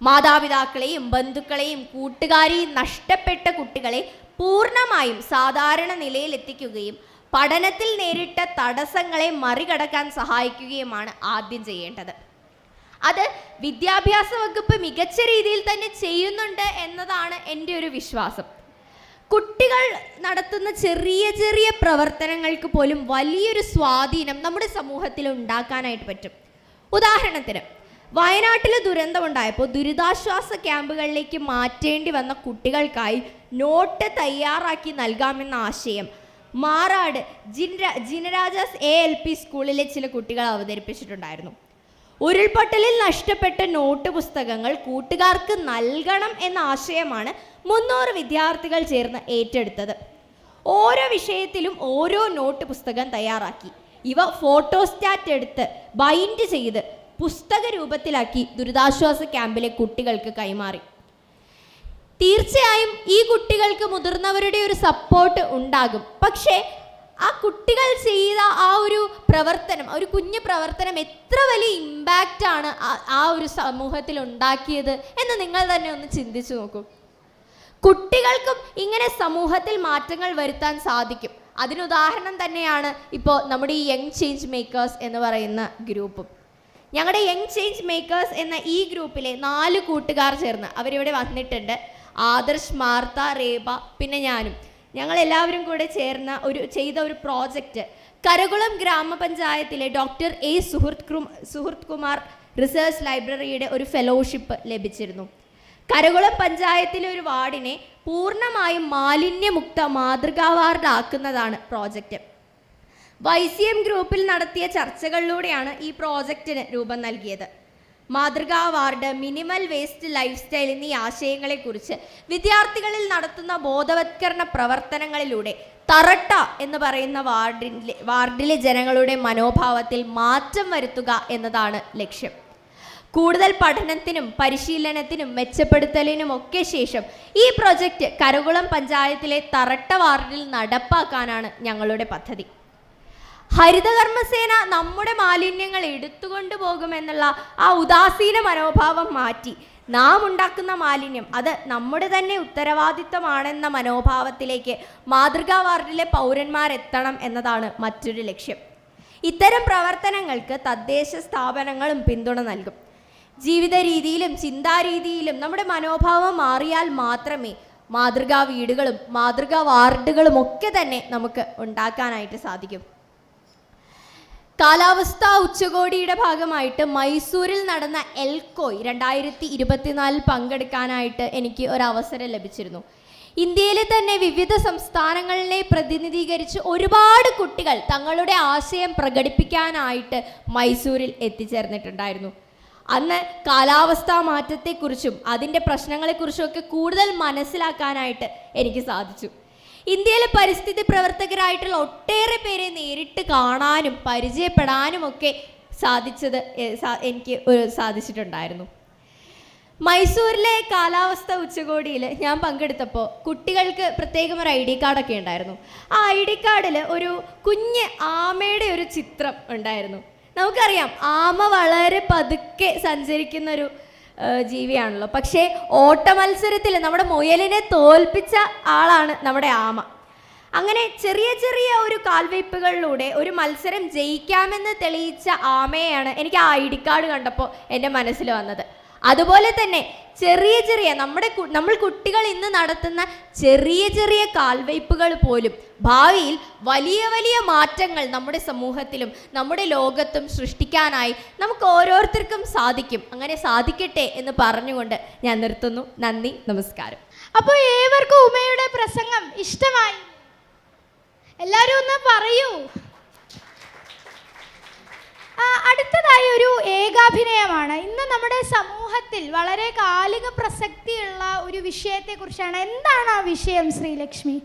മാതാപിതാക്കളെയും ബന്ധുക്കളെയും കൂട്ടുകാരെയും നഷ്ടപ്പെട്ട കുട്ടികളെ പൂർണ്ണമായും സാധാരണ നിലയിലെത്തിക്കുകയും പഠനത്തിൽ നേരിട്ട തടസ്സങ്ങളെ മറികടക്കാൻ സഹായിക്കുകയുമാണ് ആദ്യം ചെയ്യേണ്ടത്. അത് വിദ്യാഭ്യാസ വകുപ്പ് മികച്ച രീതിയിൽ തന്നെ ചെയ്യുന്നുണ്ട് എന്നതാണ് എൻ്റെ ഒരു വിശ്വാസം. കുട്ടികൾ നടത്തുന്ന ചെറിയ ചെറിയ പ്രവർത്തനങ്ങൾക്ക് പോലും വലിയൊരു സ്വാധീനം നമ്മുടെ സമൂഹത്തിൽ ഉണ്ടാക്കാനായിട്ട് പറ്റും. ഉദാഹരണത്തിന്, വയനാട്ടിൽ ദുരന്തമുണ്ടായപ്പോൾ ദുരിതാശ്വാസ ക്യാമ്പുകളിലേക്ക് മാറ്റേണ്ടി വന്ന കുട്ടികൾക്കായി നോട്ട് തയ്യാറാക്കി നൽകാമെന്ന ആശയം മാറാട് ജിനരാജാസ് ALP സ്കൂളിലെ ചില കുട്ടികൾ അവതരിപ്പിച്ചിട്ടുണ്ടായിരുന്നു. ഉരുൾപൊട്ടലിൽ നഷ്ടപ്പെട്ട നോട്ട് പുസ്തകങ്ങൾ കൂട്ടുകാർക്ക് നൽകണം എന്ന ആശയമാണ് 300 വിദ്യാർത്ഥികൾ ചേർന്ന് ഏറ്റെടുത്തത്. ഓരോ വിഷയത്തിലും ഓരോ നോട്ട് പുസ്തകം തയ്യാറാക്കി ഇവ ഫോട്ടോസ്റ്റാറ്റ് എടുത്ത് ബൈൻഡ് ചെയ്ത് പുസ്തക രൂപത്തിലാക്കി ദുരിതാശ്വാസ ക്യാമ്പിലെ കുട്ടികൾക്ക് കൈമാറി. തീർച്ചയായും ഈ കുട്ടികൾക്ക് മുതിർന്നവരുടെ ഒരു സപ്പോർട്ട് ഉണ്ടാകും. പക്ഷേ ആ കുട്ടികൾ ചെയ്ത ആ ഒരു പ്രവർത്തനം, ഒരു കുഞ്ഞു പ്രവർത്തനം എത്ര വലിയ ഇമ്പാക്റ്റ് ആണ് ആ ഒരു സമൂഹത്തിൽ ഉണ്ടാക്കിയത് എന്ന് നിങ്ങൾ തന്നെ ഒന്ന് ചിന്തിച്ചു നോക്കൂ. കുട്ടികൾക്കും ഇങ്ങനെ സമൂഹത്തിൽ മാറ്റങ്ങൾ വരുത്താൻ സാധിക്കും. അതിനുദാഹരണം തന്നെയാണ് ഇപ്പോൾ നമ്മുടെ ഈ യങ് ചേഞ്ച് മേക്കേഴ്സ് എന്ന് പറയുന്ന ഗ്രൂപ്പും. ഞങ്ങളുടെ യങ് ചേഞ്ച് മേക്കേഴ്സ് എന്ന ഈ ഗ്രൂപ്പിലെ 4 കൂട്ടുകാർ ചേർന്ന് അവരിവിടെ വന്നിട്ടുണ്ട്. ആദർശ്, മാർത്ത, റേബ, പിന്നെ ഞാനും. ഞങ്ങളെല്ലാവരും കൂടെ ചേർന്ന ചെയ്ത ഒരു പ്രോജക്റ്റ് കരകുളം ഗ്രാമപഞ്ചായത്തിലെ ഡോക്ടർ A സുഹൃത് കുമാർ റിസർച്ച് ലൈബ്രറിയുടെ ഒരു ഫെലോഷിപ്പ് ലഭിച്ചിരുന്നു. കരകുളം പഞ്ചായത്തിലെ ഒരു വാർഡിനെ പൂർണ്ണമായും മാലിന്യമുക്ത മാതൃകാ വാർഡാക്കുന്നതാണ് പ്രോജക്റ്റ്. YCM ഗ്രൂപ്പിൽ നടത്തിയ ചർച്ചകളിലൂടെയാണ് ഈ പ്രോജക്റ്റിന് രൂപം നൽകിയത്. മാതൃകാ ward, minimal waste life style എന്നീ ആശയങ്ങളെക്കുറിച്ച് വിദ്യാർത്ഥികളിൽ നടത്തുന്ന ബോധവത്കരണ പ്രവർത്തനങ്ങളിലൂടെ തറട്ട എന്ന് പറയുന്ന വാർഡിലെ ജനങ്ങളുടെ മനോഭാവത്തിൽ മാറ്റം വരുത്തുക എന്നതാണ് ലക്ഷ്യം. കൂടുതൽ പഠനത്തിനും പരിശീലനത്തിനും മെച്ചപ്പെടുത്തലിനും ഒക്കെ ശേഷം ഈ പ്രൊജക്റ്റ് കരകുളം പഞ്ചായത്തിലെ തറട്ട വാർഡിൽ നടപ്പാക്കാനാണ് ഞങ്ങളുടെ പദ്ധതി. ഹരിതകർമ്മസേന നമ്മുടെ മാലിന്യങ്ങൾ എടുത്തുകൊണ്ടു പോകുമെന്നുള്ള ആ ഉദാസീന മനോഭാവം മാറ്റി നാം ഉണ്ടാക്കുന്ന മാലിന്യം അത് നമ്മുടെ തന്നെ ഉത്തരവാദിത്തമാണെന്ന മനോഭാവത്തിലേക്ക് മാതൃകാ വാർഡിലെ പൗരന്മാരെത്തണം എന്നതാണ് മറ്റൊരു ലക്ഷ്യം. ഇത്തരം പ്രവർത്തനങ്ങൾക്ക് തദ്ദേശ സ്ഥാപനങ്ങളും പിന്തുണ നൽകും. ജീവിത രീതിയിലും ചിന്താരീതിയിലും നമ്മുടെ മനോഭാവം മാറിയാൽ മാത്രമേ മാതൃകാ വീടുകളും മാതൃകാ വാർഡുകളും ഒക്കെ തന്നെ നമുക്ക് ഉണ്ടാക്കാനായിട്ട് സാധിക്കും. കാലാവസ്ഥാ ഉച്ചകോടിയുടെ ഭാഗമായിട്ട് മൈസൂരിൽ നടന്ന എൽക്കോയ് 2024 പങ്കെടുക്കാനായിട്ട് എനിക്ക് ഒരവസരം ലഭിച്ചിരുന്നു. ഇന്ത്യയിലെ തന്നെ വിവിധ സംസ്ഥാനങ്ങളിലെ പ്രതിനിധീകരിച്ച് ഒരുപാട് കുട്ടികൾ തങ്ങളുടെ ആശയം പ്രകടിപ്പിക്കാനായിട്ട് മൈസൂരിൽ എത്തിച്ചേർന്നിട്ടുണ്ടായിരുന്നു. അന്ന് കാലാവസ്ഥാ മാറ്റത്തെക്കുറിച്ചും അതിൻ്റെ പ്രശ്നങ്ങളെക്കുറിച്ചും ഒക്കെ കൂടുതൽ മനസ്സിലാക്കാനായിട്ട് എനിക്ക് സാധിച്ചു. ഇന്ത്യയിലെ പരിസ്ഥിതി പ്രവർത്തകരായിട്ടുള്ള ഒട്ടേറെ പേരെ നേരിട്ട് കാണാനും പരിചയപ്പെടാനും ഒക്കെ എനിക്ക് സാധിച്ചിട്ടുണ്ടായിരുന്നു. മൈസൂരിലെ കാലാവസ്ഥ ഉച്ചകോടിയിൽ ഞാൻ പങ്കെടുത്തപ്പോൾ കുട്ടികൾക്ക് പ്രത്യേകം ഒരു ID കാർഡൊക്കെ ഉണ്ടായിരുന്നു. ആ ID കാർഡിൽ ഒരു കുഞ്ഞ് ആമയുടെ ഒരു ചിത്രം ഉണ്ടായിരുന്നു. നമുക്കറിയാം ആമ വളരെ പതുക്കെ സഞ്ചരിക്കുന്നൊരു ജീവിയാണല്ലോ. പക്ഷേ ഓട്ട മത്സരത്തിൽ നമ്മുടെ മുയലിനെ തോൽപ്പിച്ച ആളാണ് നമ്മുടെ ആമ. അങ്ങനെ ചെറിയ ചെറിയ ഒരു കാൽവയ്പ്പുകളിലൂടെ ഒരു മത്സരം ജയിക്കാമെന്ന് തെളിയിച്ച ആമയെയാണ് എനിക്ക് ആ ID കാർഡ് കണ്ടപ്പോൾ എൻ്റെ മനസ്സിൽ വന്നത്. അതുപോലെ തന്നെ ചെറിയ ചെറിയ നമ്മൾ കുട്ടികൾ ഇന്ന് നടത്തുന്ന ചെറിയ ചെറിയ കാൽവയ്പ്പുകൾ പോലും ഭാവിയിൽ വലിയ വലിയ മാറ്റങ്ങൾ നമ്മുടെ സമൂഹത്തിലും നമ്മുടെ ലോകത്തും സൃഷ്ടിക്കാനായി നമുക്ക് ഓരോരുത്തർക്കും സാധിക്കും. അങ്ങനെ സാധിക്കട്ടെ എന്ന് പറഞ്ഞുകൊണ്ട് ഞാൻ നിർത്തുന്നു. നന്ദി, നമസ്കാരം. അപ്പോൾ ഏവർക്കും ഉമയുടെ പ്രസംഗം ഇഷ്ടമായി? എല്ലാവരും ഒന്ന് പറയൂ. അടുത്തതായി ഒരു ഏകാഭിനയമാണ്. ഇന്ന് നമ്മുടെ സമൂഹത്തിൽ വളരെ കാലിക പ്രസക്തിയുള്ള ഒരു വിഷയത്തെക്കുറിച്ചാണ്. എന്താണ് ആ വിഷയം ശ്രീലക്ഷ്മി?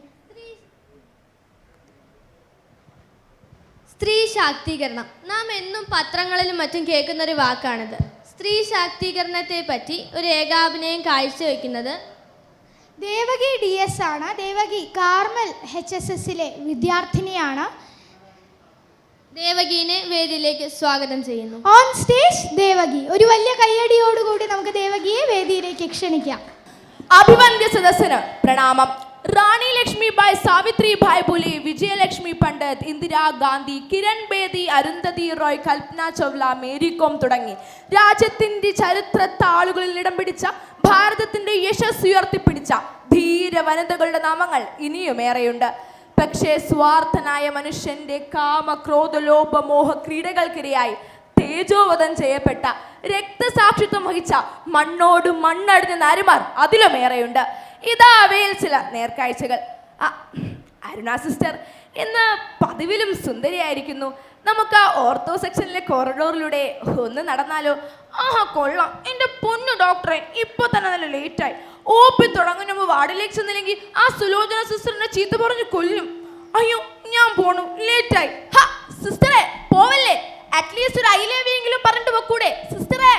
സ്ത്രീ ശാക്തീകരണം. നാം എന്നും പത്രങ്ങളിലും മറ്റും കേൾക്കുന്നൊരു വാക്കാണിത്. സ്ത്രീ ശാക്തീകരണത്തെ പറ്റി ഒരു ഏകാഭിനയം കാഴ്ചവെക്കുന്നത് ദേവകി DS ആണ്. ദേവകി കാർമൽ HSSലെ വിദ്യാർത്ഥിനിയാണ്. ദേവകീനെ വേദിയിലേക്ക് സ്വാഗതം ചെയ്യുന്നു. On stage Devaki. ഒരു വലിയ കയ്യടിയോടുകൂടി നമുക്ക് ദേവകിയെ വേദിയിലേക്ക് ക്ഷണിക്കാം. അഭിവന്ദ്യ സദസ്സിന് പ്രണാമം. റാണി ലക്ഷ്മിബായ്, സാവിത്രിബായ് ഫുലെ, വിജയലക്ഷ്മി പണ്ഡിറ്റ്, ഇന്ദിരാഗാന്ധി, കിരൺ ബേദി, അരുന്ധതി റോയ്, കൽപ്പന ചൗല, മേരി കോം തുടങ്ങി രാജ്യത്തിന്റെ ചരിത്ര താളുകളിൽ ഇടം പിടിച്ച ഭാരതത്തിന്റെ യശസ് ഉയർത്തിപ്പിടിച്ച ധീര വനിതകളുടെ നാമങ്ങൾ ഇനിയുമേറെയുണ്ട്. പക്ഷേ സ്വാർത്ഥനായ മനുഷ്യന്റെ കാമക്രോധ ലോഭമോഹ ക്രീഡകൾക്കിരയായി തേജോവധം ചെയ്യപ്പെട്ട രക്തസാക്ഷിത്വം വഹിച്ച മണ്ണോട് മണ്ണടിഞ്ഞ നാരിമാർ അതിലുമേറെയുണ്ട്. ഇതാ അവയിൽ ചില നേർക്കാഴ്ചകൾ. അരുണ സിസ്റ്റർ ഇന്ന് പതിവിലും സുന്ദരിയായിരിക്കുന്നു. നമുക്ക് ആ ഓർത്തോ സെക്ഷനിലെ കോറിഡോറിലൂടെ ഒന്ന് നടന്നാലോ? കൊള്ളാം എൻ്റെ പൊന്നു ഡോക്ടറെ, ഇപ്പൊ തന്നെ നല്ല ലേറ്റായി. OP തുടങ്ങുന്ന മുമ്പ് വാർഡിലേക്ക് ചെന്നില്ലെങ്കിൽ ആ സുലോചന സിസ്റ്ററിനെ ചീത്ത പറഞ്ഞു കൊല്ലും. അയ്യോ ഞാൻ പോണു, ലേറ്റായി. സിസ്റ്ററെ പോവല്ലേ, അറ്റ്ലീസ്റ്റ് ഒരു ഐലേവിയെങ്കിലും പറഞ്ഞിട്ട് വെക്കൂടെ സിസ്റ്ററെ?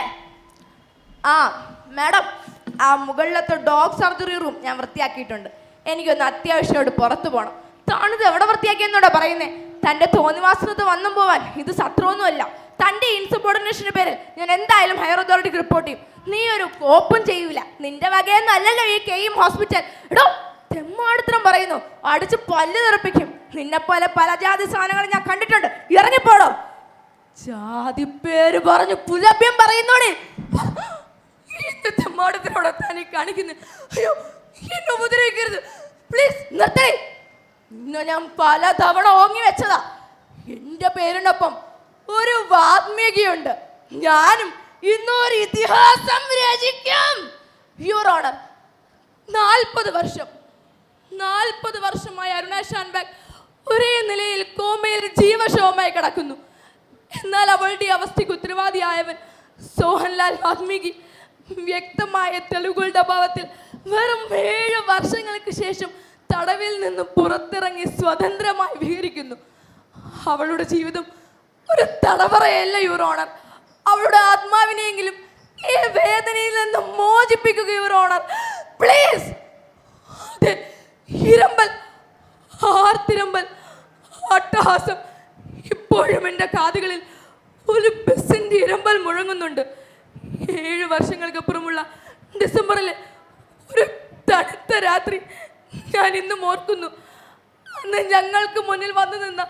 മാഡം, ആ മുകളിലത്തെ ഡോഗ് സർജറി റൂം ഞാൻ വൃത്തിയാക്കിയിട്ടുണ്ട്. എനിക്കൊന്ന് അത്യാവശ്യമായിട്ട് പുറത്തു പോകണം. താണിത് എവിടെ വൃത്തിയാക്കിയെന്നോടാ പറയുന്നേ? തൻ്റെ തോന്നിവാസനത്ത് വന്നും പോവാൻ ഇത് സത്രമൊന്നുമല്ല. തൻ്റെ ഇൻസബോർഡിനേഷന്റെ പേരിൽ ഞാൻ എന്തായാലും ഹയർ അതോറിറ്റിക്ക് റിപ്പോർട്ട് ചെയ്യും. നീ ഒരു കോപ്പും ചെയ്യൂല. നിന്റെ വകയൊന്നും അല്ലല്ലോ ഈ KM ഹോസ്പിറ്റൽ. എടോ തെമ്മാടിത്തരം പറയുന്നു, അടിച്ച് പല്ല് തെറിപ്പിക്കും. നിന്നെപ്പോലെ പല ജാതി സാധനങ്ങൾ ഞാൻ കണ്ടിട്ടുണ്ട്. ഇറങ്ങിപ്പോടോ. ജാതി പേര് പറഞ്ഞു പുലഭ്യം പറയുന്നോടെ തെമ്മാടിത്തരോടെ തന്നെ കാണിക്കുന്നു. അയ്യോ എന്നെ ഉപദ്രവിക്കരുത് പ്ലീസ്, നിർത്തേ. ഇന്ന് ഞാൻ പല തവണ ഓങ്ങി വെച്ചതാ. എൻ്റെ പേരിനൊപ്പം ഒരു വാത്മീകിയുണ്ട്. ഞാനും ഇന്നൊരു ഇതിഹാസം രചിക്കും. യുവർ ഓണർ, 40 വർഷമായി അരുണ ഷാൻബാഗ് ഒരേ നിലയിൽ കോമയിൽ ജീവശവമായി കിടക്കുന്നു. എന്നാൽ അവളുടെ അവസ്ഥയ്ക്ക് ഉത്തരവാദിയായവൻ സോഹൻലാൽ വാൽമീകി വ്യക്തമായ തെളിവുകളുടെ അഭാവത്തിൽ വെറും 7 വർഷങ്ങൾക്ക് ശേഷം തടവിൽ നിന്ന് പുറത്തിറങ്ങി സ്വതന്ത്രമായി വിഹരിക്കുന്നു. അവളുടെ ജീവിതം ഒരു തടവറയല്ല യുവർ ഓണർ. അവളുടെ ആത്മാവിനെയെങ്കിലും ഈ വേദനയിൽ നിന്ന് മോചിപ്പിക്കുക യുവർ ഓണർ, പ്ലീസ്. അതെ, ഇരമ്പൽ, ആർത്തിരമ്പൽ, അട്ടഹാസം ഇപ്പോഴും എൻ്റെ കാതുകളിൽ ഒരു ബസ്സിൻ്റെ ഇരമ്പൽ മുഴങ്ങുന്നുണ്ട്. 7 വർഷങ്ങൾക്കപ്പുറമുള്ള ഡിസംബറിൽ ഒരു തണുത്ത രാത്രി ഞാൻ ഇന്നും ഓർക്കുന്നു. അന്ന് ഞങ്ങൾക്ക് മുന്നിൽ വന്നു നിന്ന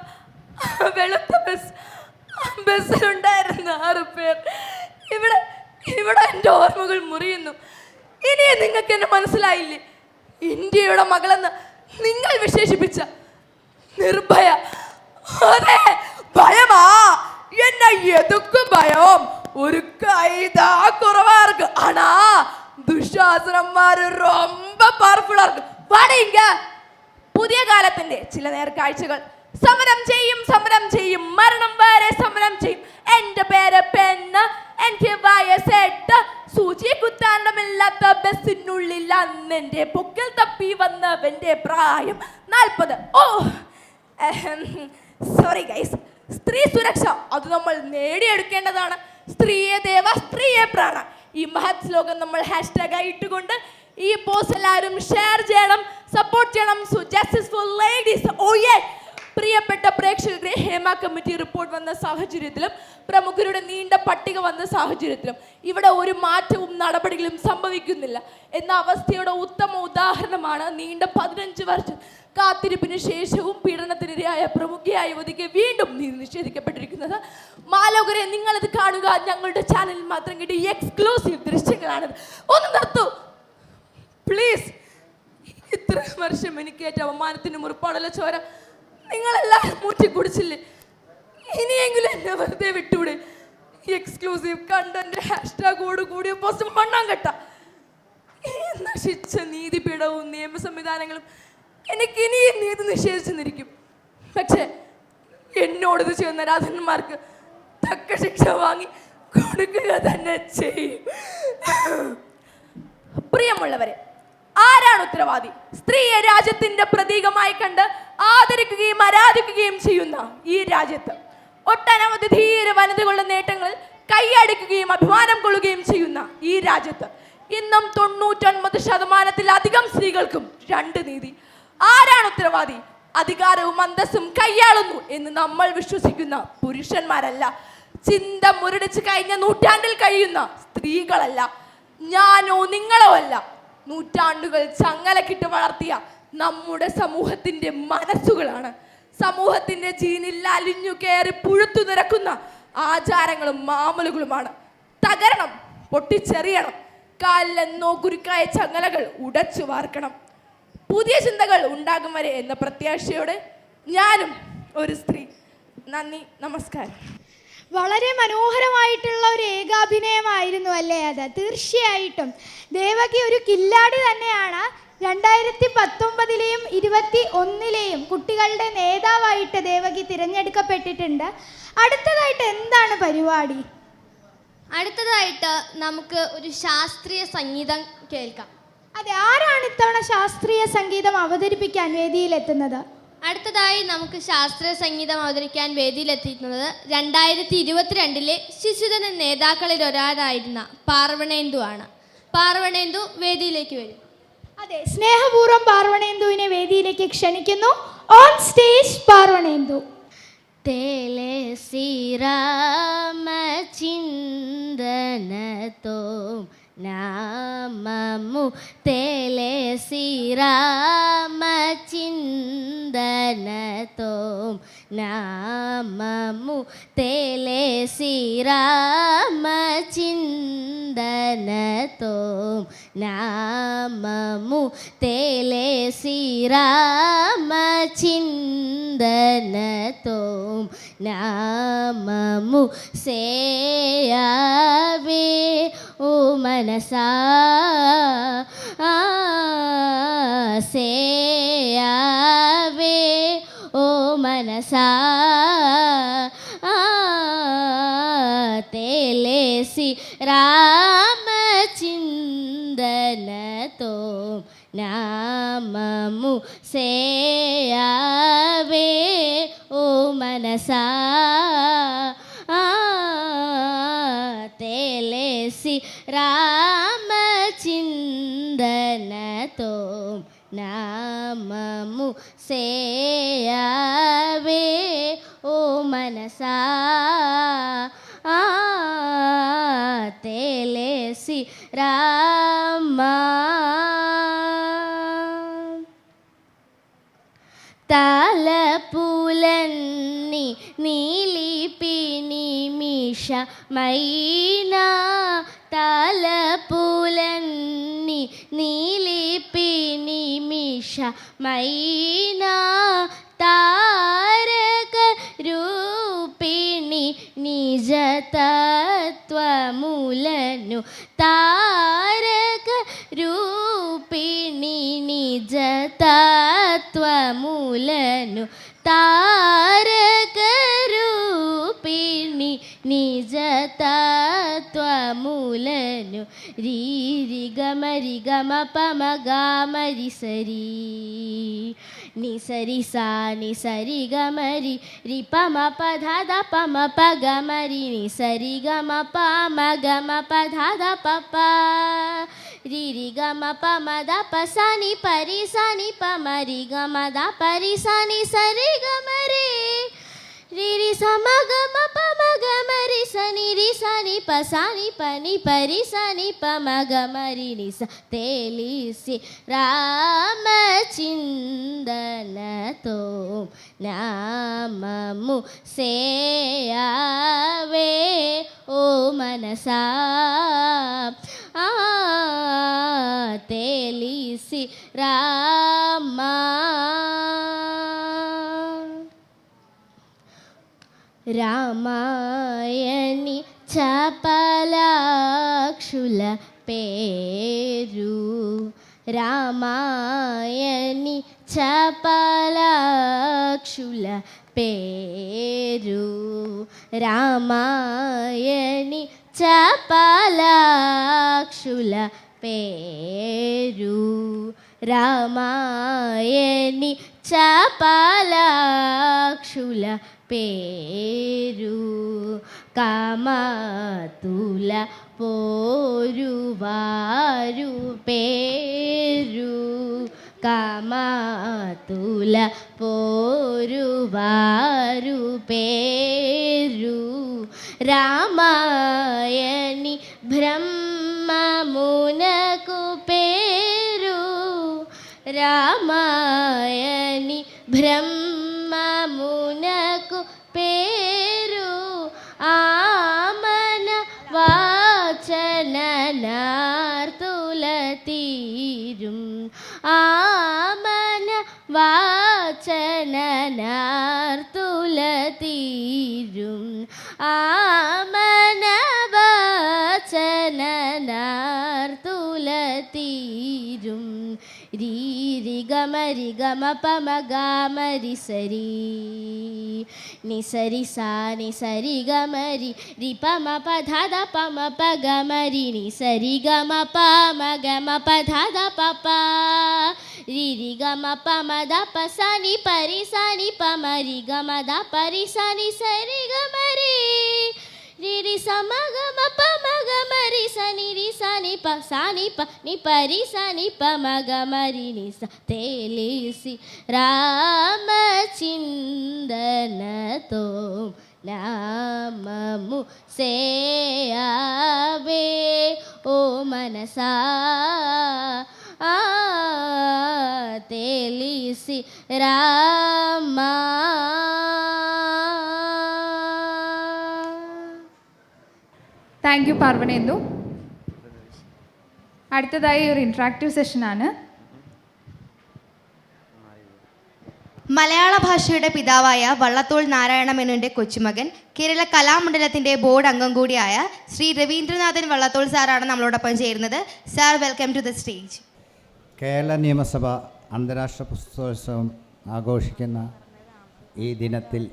വെളുത്ത ബസ്സിലുണ്ടായിരുന്ന 6 പേർ. ഇവിടെ എൻ്റെ ഓർമ്മകൾ മുറിയുന്നു. ഇനി നിങ്ങൾക്ക് എന്നെ മനസ്സിലായില്ലേ? ഇന്ത്യയുടെ മകളെന്ന് നിങ്ങൾ വിശേഷിപ്പിച്ച നിർഭയ. അതെ, ഭയമാ. എന്നെ എതുക്കു ഭയം ഒരു കൈതാ കുറവാർക്ക്. ആണാ ദുശാസനന്മാര് ரொம்ப പവർഫുള്ളാ ഇருக்கு. വാടിങ്ക. പുതിയ കാലത്തിന്റെ ചില നേർക്കാഴ്ചകൾ. സമരം ചെയ്യും, മരണം വരെ സമരം ചെയ്യും. എന്റെ പേര് പെണ്ണ്, എനിക്ക് വയസ്സെട്ട്. സൂചി കുത്താണ്ടമില്ലാത്ത ബസ്സിനുള്ളിൽ അന്ന് എന്റെ പൊക്കിൽ തപ്പി വന്നവന്റെ പ്രായം 40. ഓ സോറി ഗൈസ്. സ്ത്രീ സുരക്ഷ അത് നമ്മൾ നേടിയെടുക്കേണ്ടതാണ്. സ്ത്രീയെ ദേവ, സ്ത്രീയെ പ്രാണ. ഈ മഹത് ശ്ലോകം നമ്മൾ ഹാഷ്ടാഗായി ഇട്ടുകൊണ്ട് ഈ പോസ്റ്റ് എല്ലാവരും ഷെയർ ചെയ്യണം, സപ്പോർട്ട് ചെയ്യണം. So justice for ladies. Oh yeah. പ്രിയപ്പെട്ട പ്രേക്ഷകരെ, ഹേമ കമ്മിറ്റി റിപ്പോർട്ട് വന്ന സാഹചര്യത്തിലും പ്രമുഖരുടെ നീണ്ട പട്ടിക വന്ന സാഹചര്യത്തിലും ഇവിടെ ഒരു മാറ്റവും നടപടികളും സംഭവിക്കുന്നില്ല എന്ന അവസ്ഥയുടെ ഉത്തമ ഉദാഹരണമാണ് നീണ്ട 15 വർഷം കാത്തിരിപ്പിന് ശേഷവും പീഡനത്തിനിരയായ പ്രമുഖയായ യുവതിക്ക് വീണ്ടും നീതി നിഷേധിക്കപ്പെട്ടിരിക്കുന്നത്. മാലോകരെ, നിങ്ങളിത് കാണുക. ഞങ്ങളുടെ ചാനലിൽ മാത്രം കിട്ടിയ എക്സ്ക്ലൂസീവ് ദൃശ്യങ്ങളാണിത്. ഒന്ന് നിർത്തൂ പ്ലീസ്. ഇത്ര വർഷം എനിക്കേറ്റ അവമാനത്തിന് മുറിപ്പാടല്ല ചോര നിങ്ങളെല്ലാവരും മൂറ്റി കുടിച്ചില്ലേ? ഇനിയെങ്കിലും എന്നെ വെറുതെ വിട്ടൂടെ? എക്സ്ക്ലൂസീവ് കണ്ടന്റ് ഹാഷ്ടാഗോട് കൂടിയ പോസ്റ്റ് മണ്ണാങ്കട്ട. നശിച്ച നീതിപീഠവും നിയമ സംവിധാനങ്ങളും എനിക്ക് ഇനിയും നീതി നിഷേധിച്ചെന്നിരിക്കും. പക്ഷെ എന്നോടിത് ചെയ്യുന്ന രാധന്മാർക്ക് തക്ക ശിക്ഷ വാങ്ങി കൊടുക്കുക തന്നെ ചെയ്യും. പ്രിയമുള്ളവരെ, ആരാണ് ഉത്തരവാദി? സ്ത്രീയെ രാജ്യത്തിന്റെ പ്രതീകമായി കണ്ട് ആദരിക്കുകയും ആരാധിക്കുകയും ചെയ്യുന്ന ഈ രാജ്യത്ത് ഒട്ടനവധി ധീര വനിതകളുടെ നേട്ടങ്ങളിൽ കൈയടിക്കുകയും അഭിമാനം കൊള്ളുകയും ചെയ്യുന്ന ഈ രാജ്യത്ത് ഇന്നും 99% സ്ത്രീകൾക്കും 2 നീതി. ആരാണ് ഉത്തരവാദി? അധികാരവും അന്തസ്സും കൈയാളുന്നു എന്ന് നമ്മൾ വിശ്വസിക്കുന്ന പുരുഷന്മാരല്ല. ചിന്ത മുരടിച്ച് കഴിഞ്ഞ നൂറ്റാണ്ടിൽ കഴിയുന്ന സ്ത്രീകളല്ല. ഞാനോ നിങ്ങളോ അല്ല. നൂറ്റാണ്ടുകൾ ചങ്ങലക്കിട്ട് വളർത്തിയ നമ്മുടെ സമൂഹത്തിന്റെ മനസ്സുകളാണ്. സമൂഹത്തിന്റെ ജീനിൽ അലിഞ്ഞു കയറി പുഴുത്തു നിറക്കുന്ന ആചാരങ്ങളും മാമലുകളുമാണ്. തകരണം, പൊട്ടിച്ചെറിയണം. കാലിലെന്നോ കുരുക്കായ ചങ്ങലകൾ ഉടച്ചു വാർക്കണം. പുതിയ ചിന്തകൾ ഉണ്ടാകും വരെ എന്ന പ്രത്യാശയോടെ ഞാനും ഒരു സ്ത്രീ. നന്ദി, നമസ്കാരം. വളരെ മനോഹരമായിട്ടുള്ള ഒരു ഏകാഭിനയമായിരുന്നു അല്ലേ അത്? തീർച്ചയായിട്ടും ദേവകി ഒരു കില്ലാടി തന്നെയാണ്. 2019-ലെയും 2021-ലെയും കുട്ടികളുടെ നേതാവായിട്ട് ദേവകി തിരഞ്ഞെടുക്കപ്പെട്ടിട്ടുണ്ട്. അടുത്തതായിട്ട് എന്താണ് പരിപാടി? അടുത്തതായിട്ട് നമുക്ക് ഒരു ശാസ്ത്രീയ സംഗീതം കേൾക്കാം. അതെ, ആരാണ് ഇത്തവണ ശാസ്ത്രീയ സംഗീതം അവതരിപ്പിക്കാൻ വേദിയിലെത്തുന്നത്? അടുത്തതായി നമുക്ക് ശാസ്ത്രീയ സംഗീതം അവതരിക്കാൻ വേദിയിലെത്തിക്കുന്നത് 2022-ലെ ശിശുദിന നേതാക്കളിൽ ഒരാളായിരുന്ന പാർവണേന്ദു ആണ്. പാർവണേന്ദു വേദിയിലേക്ക് വരും. അതെ, സ്നേഹപൂർവ്വം പാർവണേന്ദുവിനെ വേദിയിലേക്ക് ക്ഷണിക്കുന്നു. On stage Parvanendu. തേലെ ശ്രീരാമചിന്തനതോ നാമമു തേലെ ശ്രീരാമചിന്തനതോ നാമമു തേലെ ശ്രീരാമചിന്തനതോ നാമമു തേലെ ശ്രീരാമചിന്തനതോ నామము సేయవే ఓ మనసా సేయవే ఓ మనసా తేలేసి రామచిందనతో నామము సేయవే ఓ మనసా తేలేసి రామచిందనతో నామము సేయవే ఓ మనసా తేలేసి రామా తలపులన్నీ నీలిపి నిమిషమైనా తలపులన్నీ నీలిపి నిమిషమైనా తారక రూపిణి నిజతత్వములను తారక రూపిణి నిజతత్వములను తారక రూపిణి నిజతత్వములను రీరి గమరి గమ పమ గామరి సరి నిసరి సా నిసరి గమరి రి పమ పధ పమ ప గమరి నిసరి గమ పమ గమ పధ పప రి గమ పమ ద పసని పరి సని పమ రి గమ ద పరి సని సరి గమరి రి సమ గమ పమ గమరి సని రి సని పసని పని పరి సని పమ గమరి నిస తేలిసి రామచిందనతో నామము సేయవే ఓ మనసా తేలిసి రామా రామాయణి చపలాక్షుల పేరు రామాయణి చపలాక్షుల పేరు రామాయణి చపలాక్షుల పేరు రామాయణి చపలాక్షుల పేరు కామతుల పోరువారు పేరు కామతుల పోరువారు పేరు రామాయణి బ్రహ్మమునకు పేరు రామాయణి బ్రహ్మమునకు పేరు ఆమన వాచన నార్తుల తీరు ఆమన వాచన నార్తుల తీరు ఆమన వాచన నార్తుల తీరు రీరి గమరి గమ పమ గామరి సరి నిసరి సా నిసరి గమరి రి పమ పధ పమ ప గమరి నిసరి గమ పమ గమ పధ పప రి గమ పమ ద పసని పరి సని పమ రి గమ ద పరి సని సరి గమరి రి సమ గమ పమ గమరి సని రి సని ప సని ప ని పరి సని పమ గమరి ని స తేలిసి రామచిందనతో నామము సేయవే ఓ మనసా తేలిసి రామా താങ്ക് യു പാർവണേന്ദു. അടുത്തതായി ഒരു ഇൻട്രാക്റ്റീവ് സെഷനാണ്. മലയാള ഭാഷയുടെ പിതാവായ വള്ളത്തോൾ നാരായണ മേനോൻ്റെ കൊച്ചുമകൻ, കേരള കലാമണ്ഡലത്തിൻ്റെ ബോർഡ് അംഗം കൂടിയായ ശ്രീ രവീന്ദ്രനാഥൻ വള്ളത്തോൾ സാറാണ് നമ്മളോടൊപ്പം ചേരുന്നത്. Sir, welcome to the stage. Kerala നിയമസഭ അന്താരാഷ്ട്ര പുസ്തകോത്സവം ആഘോഷിക്കുന്ന ഈ ദിനത്തിൽ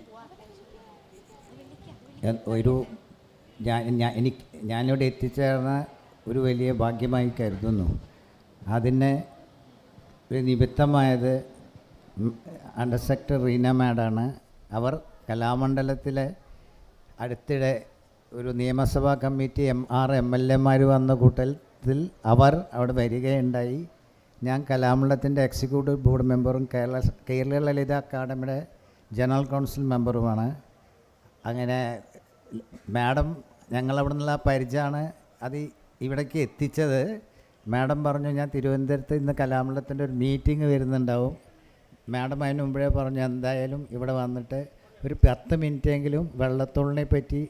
ഞാനിവിടെ എത്തിച്ചേർന്ന ഒരു വലിയ ഭാഗ്യമായി കരുതുന്നു. അതിന് ഒരു നിമിത്തമായത് അണ്ടർ സെക്രട്ടറി റീന മാഡാണ്. അവർ കലാമണ്ഡലത്തിലെ അടുത്തിടെ ഒരു നിയമസഭാ കമ്മിറ്റി 6 MLA വന്ന കൂട്ടത്തിൽ അവർ അവിടെ വരികയുണ്ടായി. ഞാൻ കലാമണ്ഡലത്തിൻ്റെ എക്സിക്യൂട്ടീവ് ബോർഡ് മെമ്പറും കേരള ലളിത അക്കാദമിയുടെ ജനറൽ കൗൺസിൽ മെമ്പറുമാണ്. അങ്ങനെ മാഡം ഞങ്ങളവിടെ നിന്നുള്ള പരിചയമാണ് അത് ഇവിടേക്ക് എത്തിച്ചത്. മാഡം പറഞ്ഞു, ഞാൻ തിരുവനന്തപുരത്ത് ഇന്ന് കലാമണ്ഡലത്തിൻ്റെ ഒരു മീറ്റിംഗ് വരുന്നുണ്ടാവും. മാഡം അതിന് മുമ്പേ പറഞ്ഞു എന്തായാലും ഇവിടെ വന്നിട്ട് ഒരു 10 മിനിറ്റെങ്കിലും വെള്ളത്തോളിനെ പറ്റി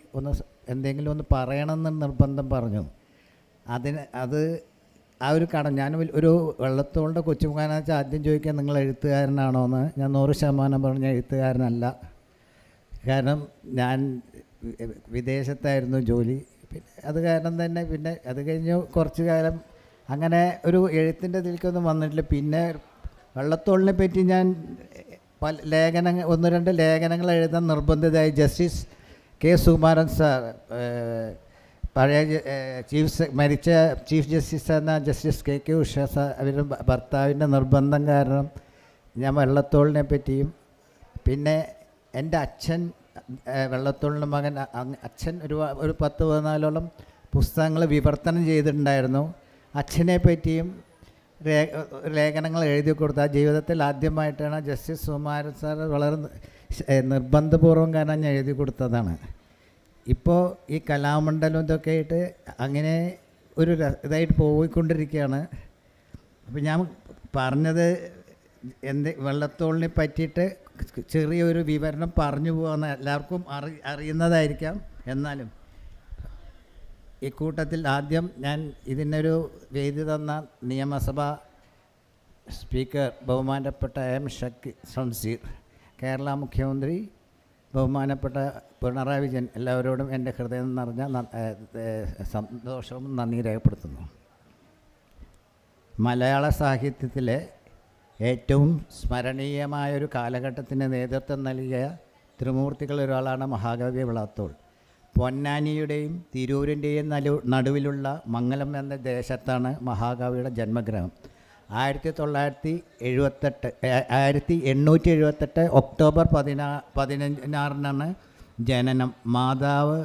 എന്തെങ്കിലും ഒന്ന് പറയണമെന്ന് നിർബന്ധം പറഞ്ഞു. അത് ആ ഒരു ഞാൻ ഒരു വെള്ളത്തോളിൻ്റെ കൊച്ചുമകനാണെന്ന് വെച്ചാൽ ആദ്യം ചോദിക്കാൻ നിങ്ങൾ എഴുത്തുകാരനാണോ എന്ന്. ഞാൻ 100% പറഞ്ഞ എഴുത്തുകാരനല്ല. കാരണം ഞാൻ വിദേശത്തായിരുന്നു ജോലി. പിന്നെ അത് കാരണം തന്നെ പിന്നെ അത് കഴിഞ്ഞ് കുറച്ച് കാലം അങ്ങനെ ഒരു എഴുത്തിൻ്റെ ഇതിലേക്കൊന്നും വന്നിട്ടില്ല. പിന്നെ വള്ളത്തോളിനെ പറ്റി ഞാൻ 1-2 ലേഖനങ്ങൾ എഴുതാൻ നിർബന്ധിതമായി. ജസ്റ്റിസ് കെ സുകുമാരൻ സാർ, പഴയ മരിച്ച ചീഫ് ജസ്റ്റിസ് എന്ന ജസ്റ്റിസ് കെ ഉഷ സാർ, അവരുടെ ഭർത്താവിൻ്റെ നിർബന്ധം കാരണം ഞാൻ വള്ളത്തോളിനെ പറ്റിയും പിന്നെ എൻ്റെ അച്ഛൻ വെള്ളത്തോളിൻ്റെ മകൻ അച്ഛൻ ഒരു 10-14 പുസ്തകങ്ങൾ വിവർത്തനം ചെയ്തിട്ടുണ്ടായിരുന്നു. അച്ഛനെ പറ്റിയും ലേഖനങ്ങൾ എഴുതി കൊടുത്ത ജീവിതത്തിൽ ആദ്യമായിട്ടാണ് ജസ്റ്റിസ് സുകുമാരൻ സാർ വളരെ നിർബന്ധപൂർവ്വം കാരണം ഞാൻ എഴുതി കൊടുത്തതാണ്. ഇപ്പോൾ ഈ കലാമണ്ഡലം ഇതൊക്കെ ആയിട്ട് അങ്ങനെ ഒരു ഇതായിട്ട് പോയിക്കൊണ്ടിരിക്കുകയാണ്. അപ്പോൾ ഞാൻ പറഞ്ഞത് വെള്ളത്തോളിനെ പറ്റിയിട്ട് ചെറിയൊരു വിവരണം പറഞ്ഞു പോകുന്ന എല്ലാവർക്കും അറിയുന്നതായിരിക്കാം. എന്നാലും ഇക്കൂട്ടത്തിൽ ആദ്യം ഞാൻ ഇതിനൊരു വേദി തന്ന നിയമസഭാ സ്പീക്കർ ബഹുമാനപ്പെട്ട M. ഷംസീർ, കേരള മുഖ്യമന്ത്രി ബഹുമാനപ്പെട്ട പിണറായി വിജയൻ, എല്ലാവരോടും എൻ്റെ ഹൃദയം നിറഞ്ഞ സന്തോഷവും നന്ദി രേഖപ്പെടുത്തുന്നു. മലയാള സാഹിത്യത്തിലെ ഏറ്റവും സ്മരണീയമായൊരു കാലഘട്ടത്തിന് നേതൃത്വം നൽകിയ ത്രിമൂർത്തികളിലൊരാളാണ് മഹാകവി വള്ളത്തോൾ. പൊന്നാനിയുടെയും തിരൂരിൻ്റെയും നടുവിലുള്ള മംഗലം എന്ന ദേശത്താണ് മഹാകവിയുടെ ജന്മഗ്രഹം. 1878 ഒക്ടോബർ 16 ജനനം. മാതാവ്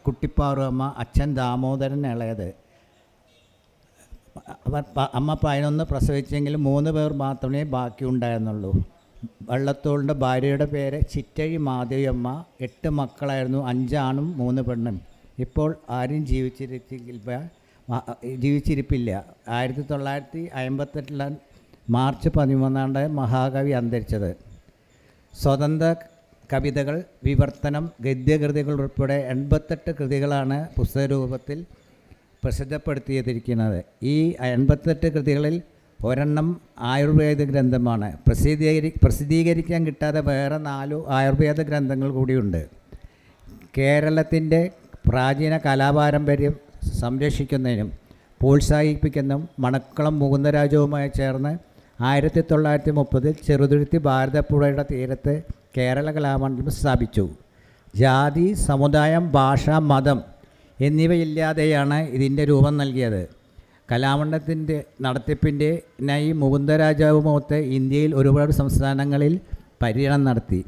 കുട്ടിപ്പാറുമ്മ, അച്ഛൻ ദാമോദരൻ ഇളയത്. അമ്മ 11 പ്രസവിച്ചെങ്കിലും 3 പേർ മാത്രമേ ബാക്കിയുണ്ടായിരുന്നുള്ളൂ. വള്ളത്തോളിൻ്റെ ഭാര്യയുടെ പേര് ചിറ്റഴി മാധവിയമ്മ. 8 മക്കളായിരുന്നു, 5 ആണും 3 പെണ്ണും. ഇപ്പോൾ ആരും ജീവിച്ചിരിപ്പില്ല. 1958 മാർച്ച് 13 മഹാകവി അന്തരിച്ചത്. സ്വതന്ത്ര കവിതകൾ, വിവർത്തനം, ഗദ്യകൃതികൾ ഉൾപ്പെടെ 88 കൃതികളാണ് പുസ്തകരൂപത്തിൽ പ്രസിദ്ധപ്പെടുത്തിയിരിക്കുന്നത്. ഈ 88 കൃതികളിൽ ഒരെണ്ണം ആയുർവേദ ഗ്രന്ഥമാണ്. പ്രസിദ്ധീകരിക്കാൻ കിട്ടാതെ വേറെ 4 ആയുർവേദ ഗ്രന്ഥങ്ങൾ കൂടിയുണ്ട്. കേരളത്തിൻ്റെ പ്രാചീന കലാപാരമ്പര്യം സംരക്ഷിക്കുന്നതിനും പ്രോത്സാഹിപ്പിക്കുന്നതും മണക്കുളം മുകുന്ദരാജവുമായി ചേർന്ന് 1930 ചെറുതുരുത്തി ഭാരതപ്പുഴയുടെ തീരത്ത് കേരള കലാമണ്ഡലം സ്ഥാപിച്ചു. ജാതി, സമുദായം, ഭാഷ, മതം എന്നിവയില്ലാതെയാണ് ഇതിൻ്റെ രൂപം നൽകിയത്. കലാമണ്ഡലത്തിൻ്റെ നടത്തിപ്പിൻ്റെനായി മുകുന്ദരാജാവുമൊത്ത് ഇന്ത്യയിൽ ഒരുപാട് സംസ്ഥാനങ്ങളിൽ പര്യടനം നടത്തി.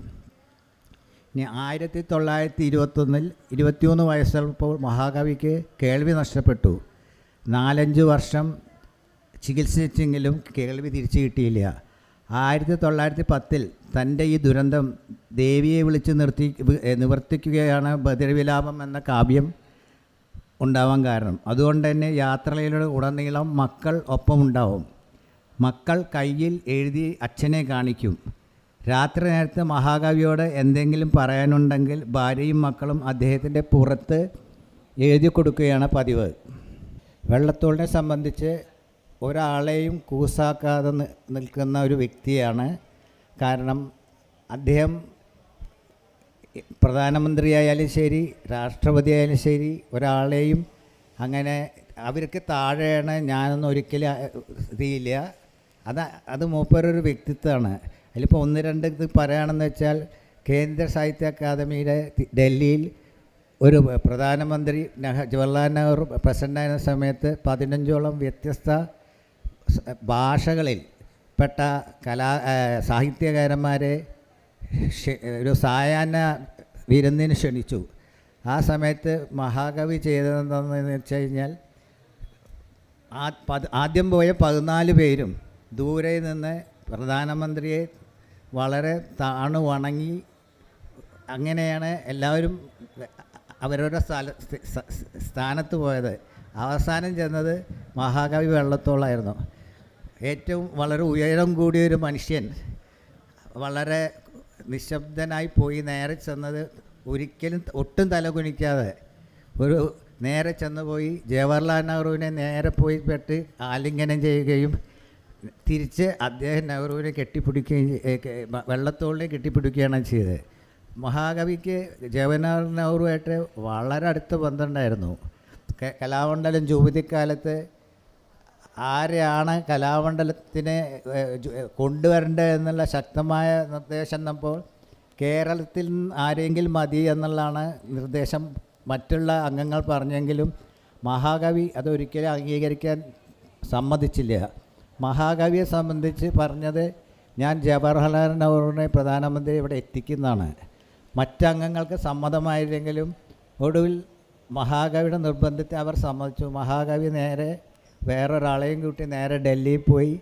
1921 23 വയസ്സുള്ളപ്പോൾ മഹാകവിക്ക് കേൾവി നഷ്ടപ്പെട്ടു. 4-5 വർഷം ചികിത്സിച്ചെങ്കിലും കേൾവി തിരിച്ചു കിട്ടിയില്ല. 1910 തൻ്റെ ഈ ദുരന്തം ദേവിയെ വിളിച്ച് നിവർത്തിക്കുകയാണ് ബദരിവിലാപം എന്ന കാവ്യം ഉണ്ടാവാൻ കാരണം. അതുകൊണ്ട് തന്നെ യാത്രയിലൂടെ ഉടനീളം മക്കൾ ഒപ്പമുണ്ടാവും. മക്കൾ കയ്യിൽ എഴുതി അച്ഛനെ കാണിക്കും. രാത്രി നേരത്ത് മഹാകവിയോട് എന്തെങ്കിലും പറയാനുണ്ടെങ്കിൽ ഭാര്യയും മക്കളും അദ്ദേഹത്തിൻ്റെ പുറത്ത് എഴുതി കൊടുക്കുകയാണ് പതിവ്. വള്ളത്തോളിനെ സംബന്ധിച്ച് ഒരാളെയും കൂസാക്കാതെ നിൽക്കുന്ന ഒരു വ്യക്തിയാണ്. കാരണം അദ്ദേഹം പ്രധാനമന്ത്രിയായാലും ശരി രാഷ്ട്രപതി ആയാലും ശരി ഒരാളെയും അങ്ങനെ അവർക്ക് താഴെയാണ് ഞാനൊന്നും ഒരിക്കലും ഇതില്ല. അത് മൂപ്പരൊരു വ്യക്തിത്വമാണ്. അതിലിപ്പോൾ ഒന്ന് രണ്ട് ഇത് പറയുകയാണെന്ന് വെച്ചാൽ കേന്ദ്ര സാഹിത്യ അക്കാദമിയുടെ ഡൽഹിയിൽ ഒരു പ്രധാനമന്ത്രി ജവഹർലാൽ നെഹ്റു പ്രസിഡൻ്റായിരുന്ന സമയത്ത് 15ഓളം വ്യത്യസ്ത ഭാഷകളിൽ പെട്ട സാഹിത്യകാരന്മാരെ ഒരു സായാഹ്ന വിരുന്നിന് ക്ഷണിച്ചു. ആ സമയത്ത് മഹാകവി ചെയ്തതെന്താണെന്ന് വെച്ച് കഴിഞ്ഞാൽ ആദ്യം പോയ 14 പേരും ദൂരെ നിന്ന് പ്രധാനമന്ത്രിയെ വളരെ താണു വണങ്ങി. അങ്ങനെയാണ് എല്ലാവരും അവരവരുടെ സ്ഥാനത്ത് പോയത്. അവസാനം ചെന്നത് മഹാകവി വള്ളത്തോളായിരുന്നു. ഏറ്റവും വളരെ ഉയരം കൂടിയൊരു മനുഷ്യൻ വളരെ നിശബ്ദനായി പോയി നേരെ ചെന്നത് ഒരിക്കലും ഒട്ടും തലകുനിക്കാതെ നേരെ ചെന്ന് പോയി ജവഹർലാൽ നെഹ്റുവിനെ നേരെ പോയി പെട്ട് ആലിംഗനം ചെയ്യുകയും തിരിച്ച് അദ്ദേഹം നെഹ്റുവിനെ കെട്ടിപ്പിടിക്കുകയും വള്ളത്തോളിനെ കെട്ടിപ്പിടിക്കുകയാണ് ചെയ്തത്. മഹാകവിക്ക് ജവഹർലാൽ നെഹ്റുവായിട്ട് വളരെ അടുത്ത ബന്ധമുണ്ടായിരുന്നു. കലാമണ്ഡലം ജൂബിലിക്കാലത്ത് ആരെയാണ് കലാമണ്ഡലത്തിനെ കൊണ്ടുവരേണ്ടത് എന്നുള്ള ശക്തമായ നിർദ്ദേശം വന്നപ്പോൾ കേരളത്തിൽ ആരെങ്കിലും മതി എന്നുള്ളതാണ് നിർദ്ദേശം മറ്റുള്ള അംഗങ്ങൾ പറഞ്ഞെങ്കിലും മഹാകവി അതൊരിക്കലും അംഗീകരിക്കാൻ സമ്മതിച്ചില്ല. മഹാകവിയെ സംബന്ധിച്ച് പറഞ്ഞത് ഞാൻ ജവഹർലാൽ നെഹ്റുവിനെ പ്രധാനമന്ത്രി ഇവിടെ എത്തിക്കുന്നതാണ്. മറ്റംഗങ്ങൾക്ക് സമ്മതമായില്ലെങ്കിലും ഒടുവിൽ മഹാകവിയുടെ നിർബന്ധത്തെ അവർ സമ്മതിച്ചു. മഹാകവി നേരെ വേറൊരാളെയും കൂട്ടി നേരെ ഡൽഹിയിൽ പോയി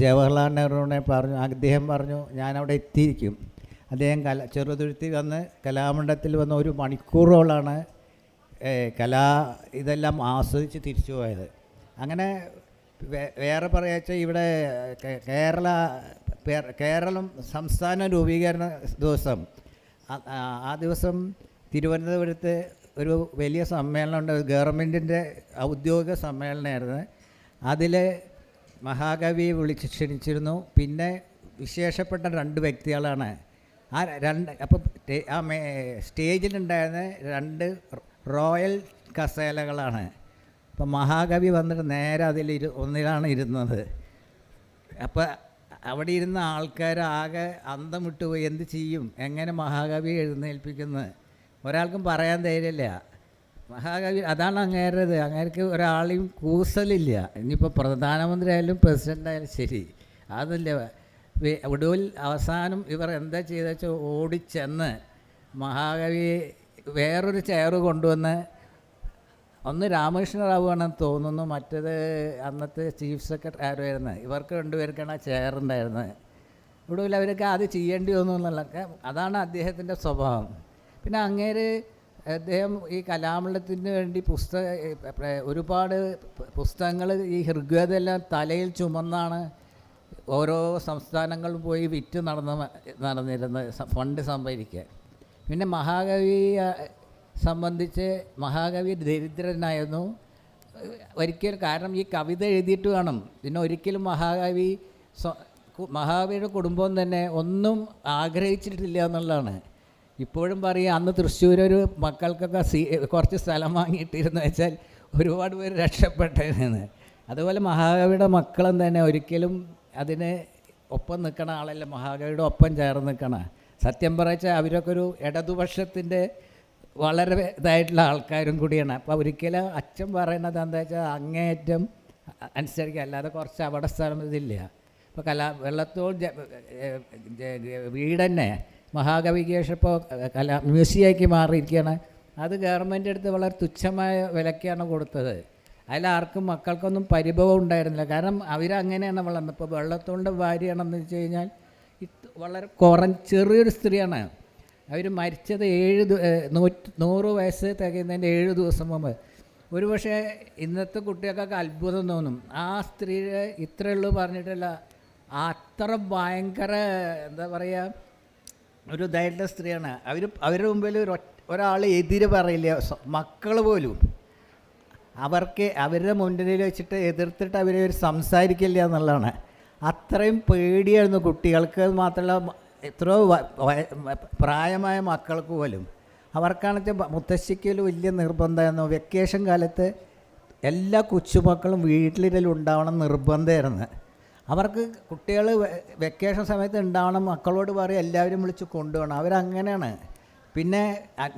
ജവഹർലാൽ നെഹ്റുവിനെ പറഞ്ഞു. അദ്ദേഹം പറഞ്ഞു ഞാനവിടെ എത്തിയിരിക്കും. അദ്ദേഹം ചെറുതുരുത്തി വന്ന് കലാമണ്ഡലത്തിൽ വന്ന് 1 മണിക്കൂറോളാണ് ഇതെല്ലാം ആസ്വദിച്ച് തിരിച്ചു പോയത്. അങ്ങനെ വേറെ പറയാച്ചാൽ ഇവിടെ കേരളം സംസ്ഥാന രൂപീകരണ ദിവസം ആ ദിവസം തിരുവനന്തപുരത്ത് ഒരു വലിയ സമ്മേളനമുണ്ട്. ഗവൺമെൻറ്റിൻ്റെ ഔദ്യോഗിക സമ്മേളനമായിരുന്നു. അതിൽ മഹാകവിയെ വിളിച്ച് ക്ഷണിച്ചിരുന്നു. പിന്നെ വിശേഷപ്പെട്ട 2 വ്യക്തികളാണ് അപ്പോൾ സ്റ്റേജിലുണ്ടായിരുന്ന 2 റോയൽ കസേലകളാണ്. അപ്പോൾ മഹാകവി വന്നിട്ട് നേരെ ഒന്നിലാണ് ഇരുന്നത്. അപ്പോൾ അവിടെ ഇരുന്ന ആൾക്കാർ ആകെ അന്തം വിട്ടുപോയി. എന്ത് ചെയ്യും, എങ്ങനെ മഹാകവി എഴുന്നേൽപ്പിക്കുന്നത് ഒരാൾക്കും പറയാൻ ധൈര്യമില്ല. മഹാകവി അതാണ് അങ്ങേരത്. അങ്ങേർക്ക് ഒരാളെയും കൂസലില്ല. ഇനിയിപ്പോൾ പ്രധാനമന്ത്രി ആയാലും പ്രസിഡൻ്റ് ആയാലും ശരി അതില്ല. ഒടുവിൽ അവസാനം ഇവർ എന്താ ചെയ്തെന്ന് വെച്ചാൽ ഓടിച്ചെന്ന് മഹാകവി വേറൊരു ചെയർ കൊണ്ടുവന്ന്, ഒന്ന് രാമകൃഷ്ണ റാവു ആണെന്ന് തോന്നുന്നു, മറ്റേത് അന്നത്തെ ചീഫ് സെക്രട്ടറി ആരുമായിരുന്നു. ഇവർക്ക് 2 പേർക്കാണ് ആ ചെയർ ഉണ്ടായിരുന്നത്. ഒടുവിൽ അവർക്ക് അത് ചെയ്യേണ്ടി വന്നു എന്നുള്ള അതാണ് അദ്ദേഹത്തിൻ്റെ സ്വഭാവം. പിന്നെ അദ്ദേഹം ഈ കലാമണ്ഡലത്തിന് വേണ്ടി ഒരുപാട് പുസ്തകങ്ങൾ ഈ ഋഗ്വേദമെല്ലാം തലയിൽ ചുമന്നാണ് ഓരോ സംസ്ഥാനങ്ങളും പോയി വിറ്റ് നടന്നിരുന്നത് ഫണ്ട് സംഭരിക്കാൻ. പിന്നെ മഹാകവിയെ സംബന്ധിച്ച് മഹാകവി ദരിദ്രനായിരുന്നു ഒരിക്കലും. കാരണം ഈ കവിത എഴുതിയിട്ട് വേണം. പിന്നെ ഒരിക്കലും മഹാകവിയുടെ കുടുംബം തന്നെ ഒന്നും ആഗ്രഹിച്ചിട്ടില്ല എന്നുള്ളതാണ്. ഇപ്പോഴും പറയും അന്ന് തൃശ്ശൂരൊരു മക്കൾക്കൊക്കെ കുറച്ച് സ്ഥലം വാങ്ങിയിട്ടിരുന്നു വെച്ചാൽ ഒരുപാട് പേര് രക്ഷപ്പെട്ടതെന്ന്. അതുപോലെ മഹാകവിയുടെ മക്കളും തന്നെ ഒരിക്കലും അതിന് ഒപ്പം നിൽക്കണ ആളല്ല, മഹാകവിയുടെ ഒപ്പം ചേർന്ന് നിൽക്കണ. സത്യം പറച്ചാൽ അവരൊക്കെ ഒരു ഇടതുപക്ഷത്തിൻ്റെ വളരെ ഇതായിട്ടുള്ള ആൾക്കാരും കൂടിയാണ്. അപ്പോൾ ഒരിക്കലും അച്ഛൻ പറയണത് എന്താ വെച്ചാൽ അങ്ങേയറ്റം അനുസരിക്കുക, അല്ലാതെ കുറച്ച് അവിടെ സ്ഥലം ഇതില്ല. ഇപ്പോൾ വെള്ളത്തോൾ വീട് തന്നെ മഹാകവിക്ക് ശേഷം ഇപ്പോൾ മ്യൂസിയമാക്കി മാറിയിരിക്കുകയാണ്. അത് ഗവൺമെൻറ് അടുത്ത് വളരെ തുച്ഛമായ വിലയ്ക്കാണ് കൊടുത്തത്. അതിലാർക്കും മക്കൾക്കൊന്നും പരിഭവം ഉണ്ടായിരുന്നില്ല. കാരണം അവരങ്ങനെയാണ് വളർന്നത്. ഇപ്പോൾ വെള്ളത്തോളിൻ്റെ ഭാര്യയാണെന്ന് വെച്ച് കഴിഞ്ഞാൽ വളരെ ചെറിയൊരു സ്ത്രീയാണ്. അവർ മരിച്ചത് 100 വയസ്സ് തികയുന്നതിൻ്റെ 7 ദിവസം മുമ്പ്. ഒരു പക്ഷേ ഇന്നത്തെ കുട്ടികൾക്കൊക്കെ അത്ഭുതം തോന്നും. ആ സ്ത്രീയെ ഇത്രയുള്ളൂ പറഞ്ഞിട്ടില്ല, അത്ര ഭയങ്കര എന്താ പറയുക ഒരു ഇതായിട്ടുള്ള സ്ത്രീയാണ്. അവരുടെ മുമ്പിൽ ഒരാൾ എതിര് പറയില്ല. മക്കൾ പോലും അവരുടെ മുന്നിൽ വെച്ചിട്ട് എതിർത്തിട്ട് അവർ സംസാരിക്കില്ല എന്നുള്ളതാണ്. അത്രയും പേടിയായിരുന്നു കുട്ടികൾക്ക്. മാത്രമല്ല എത്രയോ പ്രായമായ മക്കൾക്ക് പോലും അവർക്കാണെന്ന് വെച്ചാൽ മുത്തശ്ശിക്കൽ വലിയ നിർബന്ധമായിരുന്നു. വെക്കേഷൻ കാലത്ത് എല്ലാ കൊച്ചുമക്കളും വീട്ടിലിരുന്ന് ഉണ്ടാവണം നിർബന്ധമായിരുന്നു. അവർക്ക് കുട്ടികൾ വെക്കേഷൻ സമയത്ത് ഉണ്ടാവണം, മക്കളോട് പറയും എല്ലാവരും വിളിച്ച് കൊണ്ടുപോകണം. അവരങ്ങനെയാണ്. പിന്നെ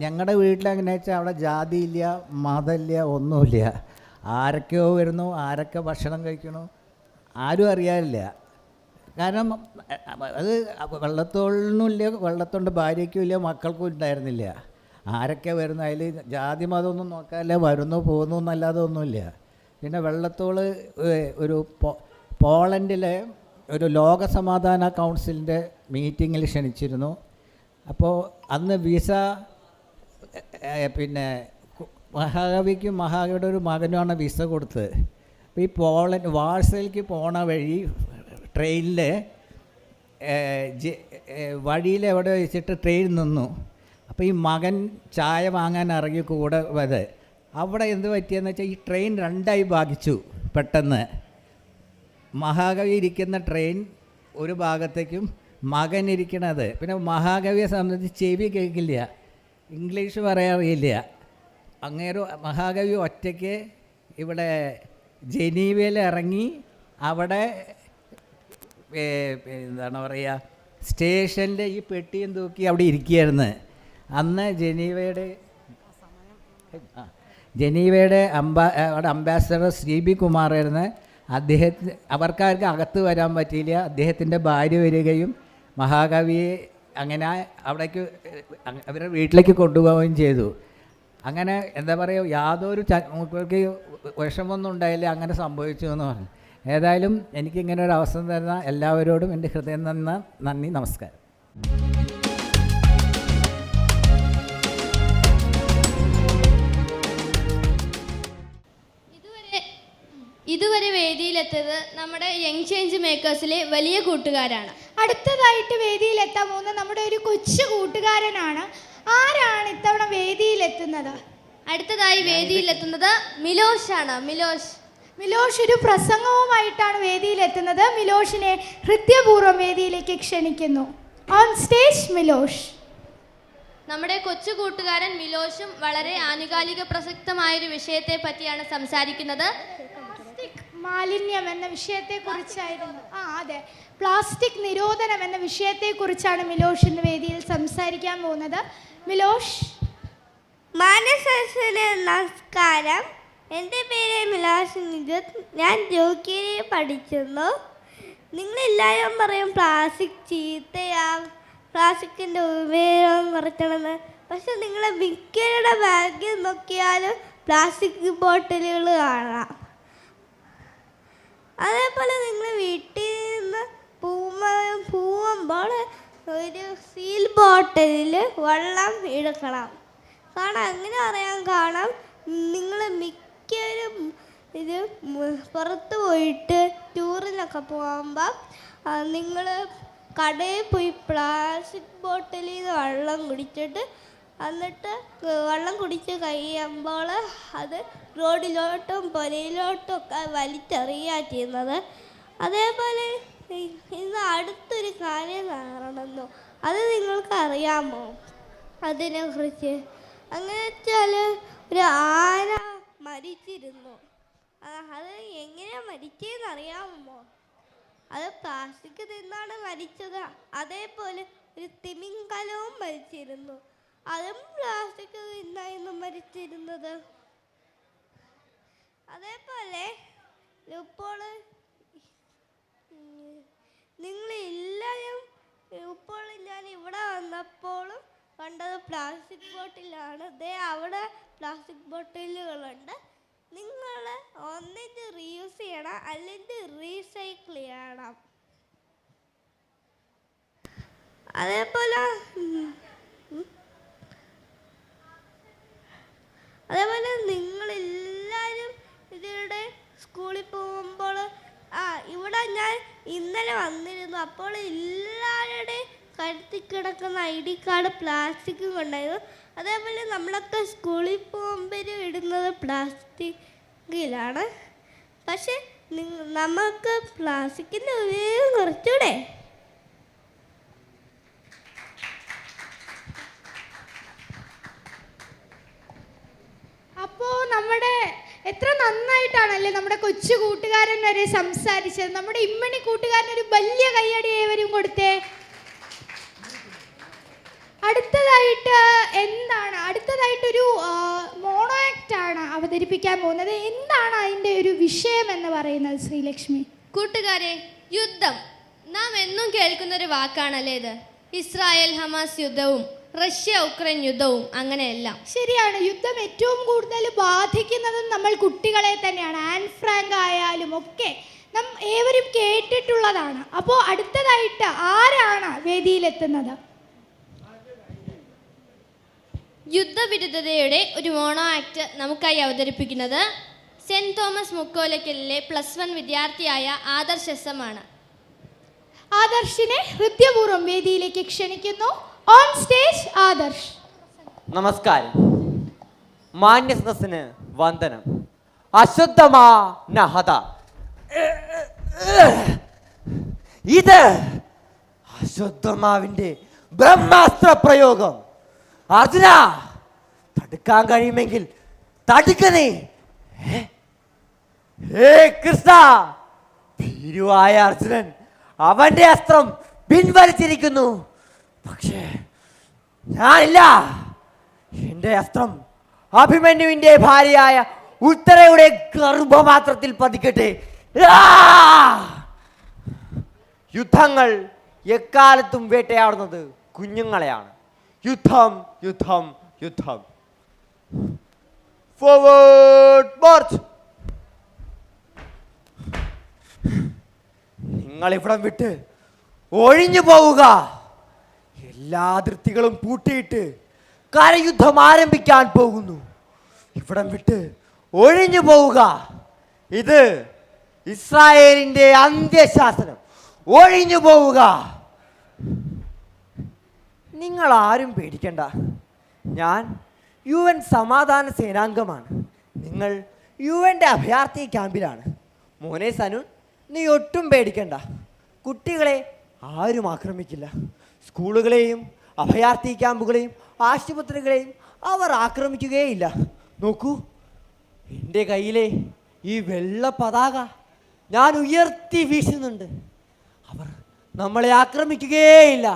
ഞങ്ങളുടെ വീട്ടിലെങ്ങനെ വെച്ചാൽ അവിടെ ജാതിയില്ല, മതമില്ല, ഒന്നുമില്ല. ആരൊക്കെയോ വരുന്നു, ആരൊക്കെ ഭക്ഷണം കഴിക്കണു ആരും അറിയാനില്ല. കാരണം അത് വെള്ളത്തോളിനുമില്ല, വെള്ളത്തോണ്ട് ഭാര്യയ്ക്കും ഇല്ല, മക്കൾക്കും ഉണ്ടായിരുന്നില്ല. ആരൊക്കെ വരുന്നു അതിൽ ജാതി മതമൊന്നും നോക്കാനില്ല, വരുന്നു പോകുന്നു എന്നല്ലാതെ ഒന്നുമില്ല. പിന്നെ വെള്ളത്തോൾ ഒരു പോളണ്ടിലെ ഒരു ലോകസമാധാന കൗൺസിലിൻ്റെ മീറ്റിങ്ങിൽ ക്ഷണിച്ചിരുന്നു. അപ്പോൾ അന്ന് വിസ പിന്നെ മഹാകവിയുടെ ഒരു മകനുമാണ് വിസ കൊടുത്തത്. അപ്പോൾ ഈ വാഴ്സയിലേക്ക് പോണ വഴി ട്രെയിനിൽ വഴിയിൽ എവിടെ വെച്ചിട്ട് ട്രെയിൻ നിന്നു. അപ്പോൾ ഈ മകൻ ചായ വാങ്ങാൻ ഇറങ്ങി കൂടെ വത് അവിടെ എന്ത് പറ്റിയെന്ന് വെച്ചാൽ ഈ ട്രെയിൻ രണ്ടായി ഭാഗിച്ചു പെട്ടെന്ന്. മഹാകവി ഇരിക്കുന്ന ട്രെയിൻ ഒരു ഭാഗത്തേക്കും മകൻ ഇരിക്കണത്. പിന്നെ മഹാകവിയെ സംബന്ധിച്ച് ചെവി കേൾക്കില്ല, ഇംഗ്ലീഷ് പറയാറിയില്ല. അങ്ങേരു മഹാകവി ഒറ്റയ്ക്ക് ഇവിടെ ജനീവയിൽ ഇറങ്ങി അവിടെ എന്താണ് പറയുക സ്റ്റേഷനിൽ ഈ പെട്ടിയും തൂക്കി അവിടെ ഇരിക്കുകയായിരുന്നു. അന്ന് ജനീവയുടെ അവിടെ അംബാസഡർ ശ്രീ ബി കുമാറായിരുന്നു. അവർക്കാർക്ക് അകത്ത് വരാൻ പറ്റിയില്ല. അദ്ദേഹത്തിൻ്റെ ഭാര്യ വരികയും മഹാകവിയെ അങ്ങനെ അവിടേക്ക് അവരുടെ വീട്ടിലേക്ക് കൊണ്ടുപോവുകയും ചെയ്തു. അങ്ങനെ എന്താ പറയുക യാതൊരു മൂപ്പർക്ക് വിഷമൊന്നും ഉണ്ടായില്ല, അങ്ങനെ സംഭവിച്ചു എന്ന് പറഞ്ഞു. ഏതായാലും എനിക്കിങ്ങനെ ഒരു അവസരം തരുന്ന എല്ലാവരോടും എൻ്റെ ഹൃദയം നന്ദി, നമസ്കാരം. ഇതുവരെ വേദിയിലെത്തിയത് നമ്മുടെ യങ് ചേഞ്ച് മേക്കേഴ്സിലെ വലിയ കൂട്ടുകാരാണ്. അടുത്തതായിട്ട് വേദിയിലെത്താൻ പോകുന്ന നമ്മുടെ ഒരു കൊച്ചു കൂട്ടുകാരനാണ്. ആരാണ് ഇത്തവണ വേദിയിലെത്തുന്നത്? അടുത്തതായി വേദിയിലെത്തുന്നത് മിലോഷാണ്. മിലോഷ് ഒരു പ്രസംഗവുമായിട്ടാണ് വേദിയിലെത്തുന്നത്. മിലോഷിനെ ഹൃദയപൂർവ്വം വേദിയിലേക്ക് ക്ഷണിക്കുന്നു. On stage Milosh. നമ്മുടെ കൊച്ചു കൂട്ടുകാരൻ മിലോഷും വളരെ ആനുകാലിക പ്രസക്തമായൊരു വിഷയത്തെ പറ്റിയാണ് സംസാരിക്കുന്നത്. മാലിന്യം എന്ന വിഷയത്തെ കുറിച്ചായിരുന്നു. അതെ, പ്ലാസ്റ്റിക് നിരോധനം എന്ന വിഷയത്തെ കുറിച്ചാണ് മിലോഷ് ഇന്ന് വേദിയിൽ സംസാരിക്കാൻ പോകുന്നത്. മിലോഷ്. മാനസരസിന് നമസ്കാരം. എൻ്റെ പേര് മിലോഷ് നിജത്. ഞാൻ ജോക്കിയിൽ പഠിക്കുന്നു. നിങ്ങളെല്ലാവരും പറയും പ്ലാസ്റ്റിക് ചീത്തയാ, പ്ലാസ്റ്റിക്കിൻ്റെ ഉപയോഗം കുറയ്ക്കണമെന്ന്. പക്ഷെ നിങ്ങളെ മിക്കവരുടെ ബാഗിൽ നോക്കിയാലും പ്ലാസ്റ്റിക് ബോട്ടിലുകൾ കാണാം. അതേപോലെ നിങ്ങൾ വീട്ടിൽ നിന്ന് പോകുമ്പോൾ ഒരു സ്റ്റീൽ ബോട്ടിലിൽ വെള്ളം എടുക്കണം. കാരണം അങ്ങനെ അറിയാൻ കാണാം നിങ്ങൾ മിക്കവരും ഇത് പുറത്ത് പോയിട്ട് ടൂറിനൊക്കെ പോകുമ്പോൾ നിങ്ങൾ കടയിൽ പോയി പ്ലാസ്റ്റിക് ബോട്ടിലിൽ നിന്ന് വെള്ളം കുടിച്ചിട്ട് എന്നിട്ട് വെള്ളം കുടിച്ച് കഴിയുമ്പോൾ അത് റോഡിലോട്ടും പുരയിലോട്ടും ഒക്കെ വലിച്ചെറിയുക ചെയ്യുന്നത്. അതേപോലെ ഇന്ന് അടുത്തൊരു കാര്യം നടന്നു, അത് നിങ്ങൾക്ക് അറിയാമോ അതിനെക്കുറിച്ച്? അങ്ങനെ വെച്ചാൽ ഒരു ആന മരിച്ചിരുന്നു. അത് എങ്ങനെയാണ് മരിച്ചതെന്ന് അറിയാമോ? അത് പ്ലാസ്റ്റിക് തിന്നാണ് മരിച്ചത്. അതേപോലെ ഒരു തിമിംഗലവും മരിച്ചിരുന്നു, അതും പ്ലാസ്റ്റിക് തിന്നായിരുന്നു മരിച്ചിരുന്നത്. അതേപോലെ ഇപ്പോൾ നിങ്ങളെല്ലാവരും ഇപ്പോൾ ഞാൻ ഇവിടെ വന്നപ്പോഴും കണ്ടത് പ്ലാസ്റ്റിക് ബോട്ടിലാണ്. അവിടെ പ്ലാസ്റ്റിക് ബോട്ടിലുകളുണ്ട്. നിങ്ങൾ ഒന്നിച്ച് റീയൂസ് ചെയ്യണം, അല്ലെങ്കിൽ റീസൈക്കിൾ ചെയ്യണം. അതേപോലെ നിങ്ങളെല്ലാവരും ഇതിലൂടെ സ്കൂളിൽ പോകുമ്പോൾ ഇവിടെ ഞാൻ ഇന്നലെ വന്നിരുന്നു. അപ്പോൾ എല്ലാവരുടെയും കരുത്തി കിടക്കുന്ന ID കാർഡ് പ്ലാസ്റ്റിക് കൊണ്ടായിരുന്നു. അതേപോലെ നമ്മളൊക്കെ സ്കൂളിൽ പോകുമ്പോൾ ഇടുന്നത് പ്ലാസ്റ്റിക്കിലാണ്. പക്ഷെ നമുക്ക് പ്ലാസ്റ്റിക്കിൻ്റെ ഉപയോഗം കുറച്ചുകൂടെ. നന്നായിട്ടാണല്ലേ നമ്മുടെ കൊച്ചു കൂട്ടുകാരൻ വരെ സംസാരിച്ചത്. നമ്മുടെ ഇമ്മണി കൂട്ടുകാരനൊരു വലിയ കയ്യടി ഏവരും കൊടുത്തേ. അടുത്തതായിട്ടൊരു മോണോ ആക്ട് ആണ് അവതരിപ്പിക്കാൻ പോകുന്നത്. എന്താണ് അതിൻ്റെ ഒരു വിഷയം എന്ന് പറയുന്നത് ശ്രീലക്ഷ്മി? കൂട്ടുകാരെ, യുദ്ധം നാം എന്നും കേൾക്കുന്ന ഒരു വാക്കാണല്ലേ ഇത്. ഇസ്രായേൽ ഹമാസ് യുദ്ധവും റഷ്യ ഉക്രൈൻ യുദ്ധവും അങ്ങനെയെല്ലാം. ശരിയാണ്, യുദ്ധം ഏറ്റവും കൂടുതൽ ബാധിക്കുന്നതും നമ്മൾ കുട്ടികളെ തന്നെയാണ്. ആൻ ഫ്രാങ്ക് ആയാലും ഒക്കെ നാം ഏവരും കേട്ടിട്ടുള്ളതാണ്. അപ്പോൾ അടുത്തതായിട്ട് ആരാണ് വേദിയിലെത്തുന്നത്? യുദ്ധവിരുദ്ധതയുടെ ഒരു മോണോ ആക്ട് നമുക്കായി അവതരിപ്പിക്കുന്നത് സെൻറ് തോമസ് മുക്കോലക്കലിലെ +1 വിദ്യാർത്ഥിയായ ആദർശ് SM ആണ്. ആദർശിനെ ഹൃദയപൂർവ്വം വേദിയിലേക്ക് ക്ഷണിക്കുന്നു. On stage Adarsh. നമസ്കാരം. മാന്യ സദസ്സിന് വന്ദനം. അശുദ്ധമാ നഹത. ഇത് അശുദ്ധമാവിന്റെ ബ്രഹ്മാസ്ത്ര പ്രയോഗം. അർജുന, തടുക്കാൻ കഴിയുമെങ്കിൽ തടുക്കണേ. കൃഷ്ണ, ഭീരുവായ അർജുനൻ അവന്റെ അസ്ത്രം പിൻവലിച്ചിരിക്കുന്നു. പക്ഷേ ഞാനില്ല. എന്റെ അസ്ത്രം അഭിമന്യുവിന്റെ ഭാര്യയായ ഉത്തരയുടെ ഗർഭപാത്രത്തിൽ പതിക്കട്ടെ. യുദ്ധങ്ങൾ എക്കാലത്തും വേട്ടയാടുന്നത് കുഞ്ഞുങ്ങളെയാണ്. യുദ്ധം യുദ്ധം യുദ്ധം. Forward March. നിങ്ങൾ ഇവിടം വിട്ട് ഒഴിഞ്ഞു പോവുക. എല്ലാ അതിർത്തികളും പൂട്ടിയിട്ട് കരയുദ്ധം ആരംഭിക്കാൻ പോകുന്നു. ഇവിടം വിട്ട് ഒഴിഞ്ഞു പോവുക. ഇത് ഇസ്രായേലിന്റെ അന്ത്യശാസനം. ഒഴിഞ്ഞു പോവുക. നിങ്ങൾ ആരും പേടിക്കണ്ട. ഞാൻ UN സമാധാന സേനാംഗമാണ്. നിങ്ങൾ UN അഭയാർത്ഥി ക്യാമ്പിലാണ്. മോനെ സനുൻ, നീ ഒട്ടും പേടിക്കണ്ട. കുട്ടികളെ ആരും ആക്രമിക്കില്ല. സ്കൂളുകളെയും അഭയാർത്ഥി ക്യാമ്പുകളെയും ആശുപത്രികളെയും അവർ ആക്രമിക്കുകയില്ല. നോക്കൂ, എൻ്റെ കയ്യിലെ ഈ വെള്ള പതാക ഞാൻ ഉയർത്തി വീശുന്നുണ്ട്. അവർ നമ്മളെ ആക്രമിക്കുകയില്ല.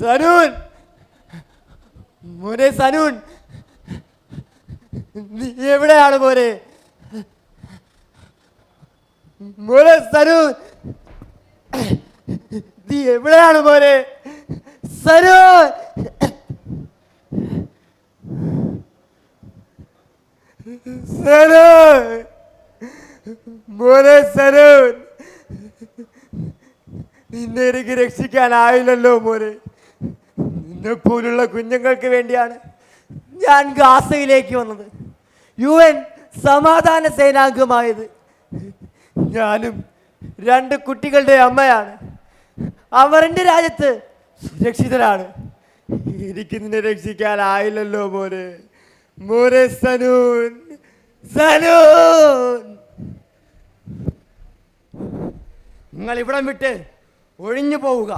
സനൂൻ, മോനെ സനൂൻ, നീ എവിടെയാണ് മോനെ? മോനെ സനൂൻ, നീ എവിടെയാണ് മോനെ? സനൂൻ, സനൂൻ, മോനെ സനൂൻ, നിന്നെ എനിക്ക് രക്ഷിക്കാനായില്ലല്ലോ മോനെ. നിന്നെ പോലുള്ള കുഞ്ഞുങ്ങൾക്ക് വേണ്ടിയാണ് ഞാൻ ഗാസയിലേക്ക് വന്നത്, UN സമാധാന സേനാംഗമായത്. ഞാനും 2 കുട്ടികളുടെ അമ്മയാണ്. അവർ എൻ്റെ രാജ്യത്ത് സുരക്ഷിതരാണ്. എനിക്ക് നിന്നെ രക്ഷിക്കാനായില്ലല്ലോ മോനെ. മോനെ സനൂൻ, സനൂൻ, നിങ്ങൾ ഇവിടം വിട്ട് ഒഴിഞ്ഞു പോവുക.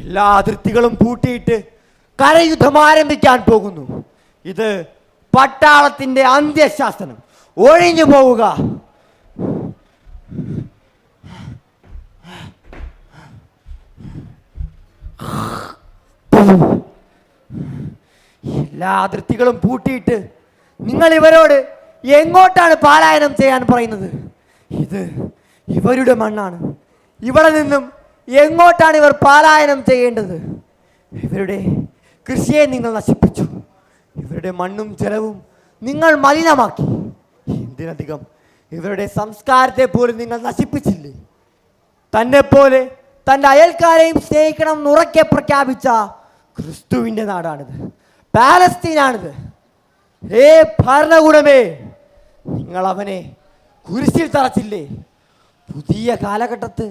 എല്ലാ അതിർത്തികളും പൂട്ടിയിട്ട് കരയുദ്ധം ആരംഭിക്കാൻ പോകുന്നു. ഇത് പട്ടാളത്തിന്റെ അന്ത്യശാസനം. ഒഴിഞ്ഞു പോവുക. എല്ലാ അതിർത്തികളും പൂട്ടിയിട്ട് നിങ്ങൾ ഇവരോട് എങ്ങോട്ടാണ് പലായനം ചെയ്യാൻ പറയുന്നത്? ഇത് ഇവരുടെ മണ്ണാണ്. ഇവിടെ നിന്നും എങ്ങോട്ടാണ് ഇവർ പലായനം ചെയ്യേണ്ടത്? ഇവരുടെ കൃഷിയെ നിങ്ങൾ നശിപ്പിച്ചു. ഇവരുടെ മണ്ണും ജലവും നിങ്ങൾ മലിനമാക്കി. എന്തിനധികം ഇവരുടെ സംസ്കാരത്തെ പോലും നിങ്ങൾ നശിപ്പിച്ചില്ലേ? തന്നെ പോലെ തൻ്റെ അയൽക്കാരെയും സ്നേഹിക്കണം എന്നുറക്കെ പ്രഖ്യാപിച്ച ക്രിസ്തുവിൻ്റെ നാടാണിത്, പാലസ്തീനാണിത്. ഹേ ഭരണകൂടമേ, നിങ്ങൾ അവനെ കുരിശിൽ തറച്ചില്ലേ? പുതിയ കാലഘട്ടത്ത്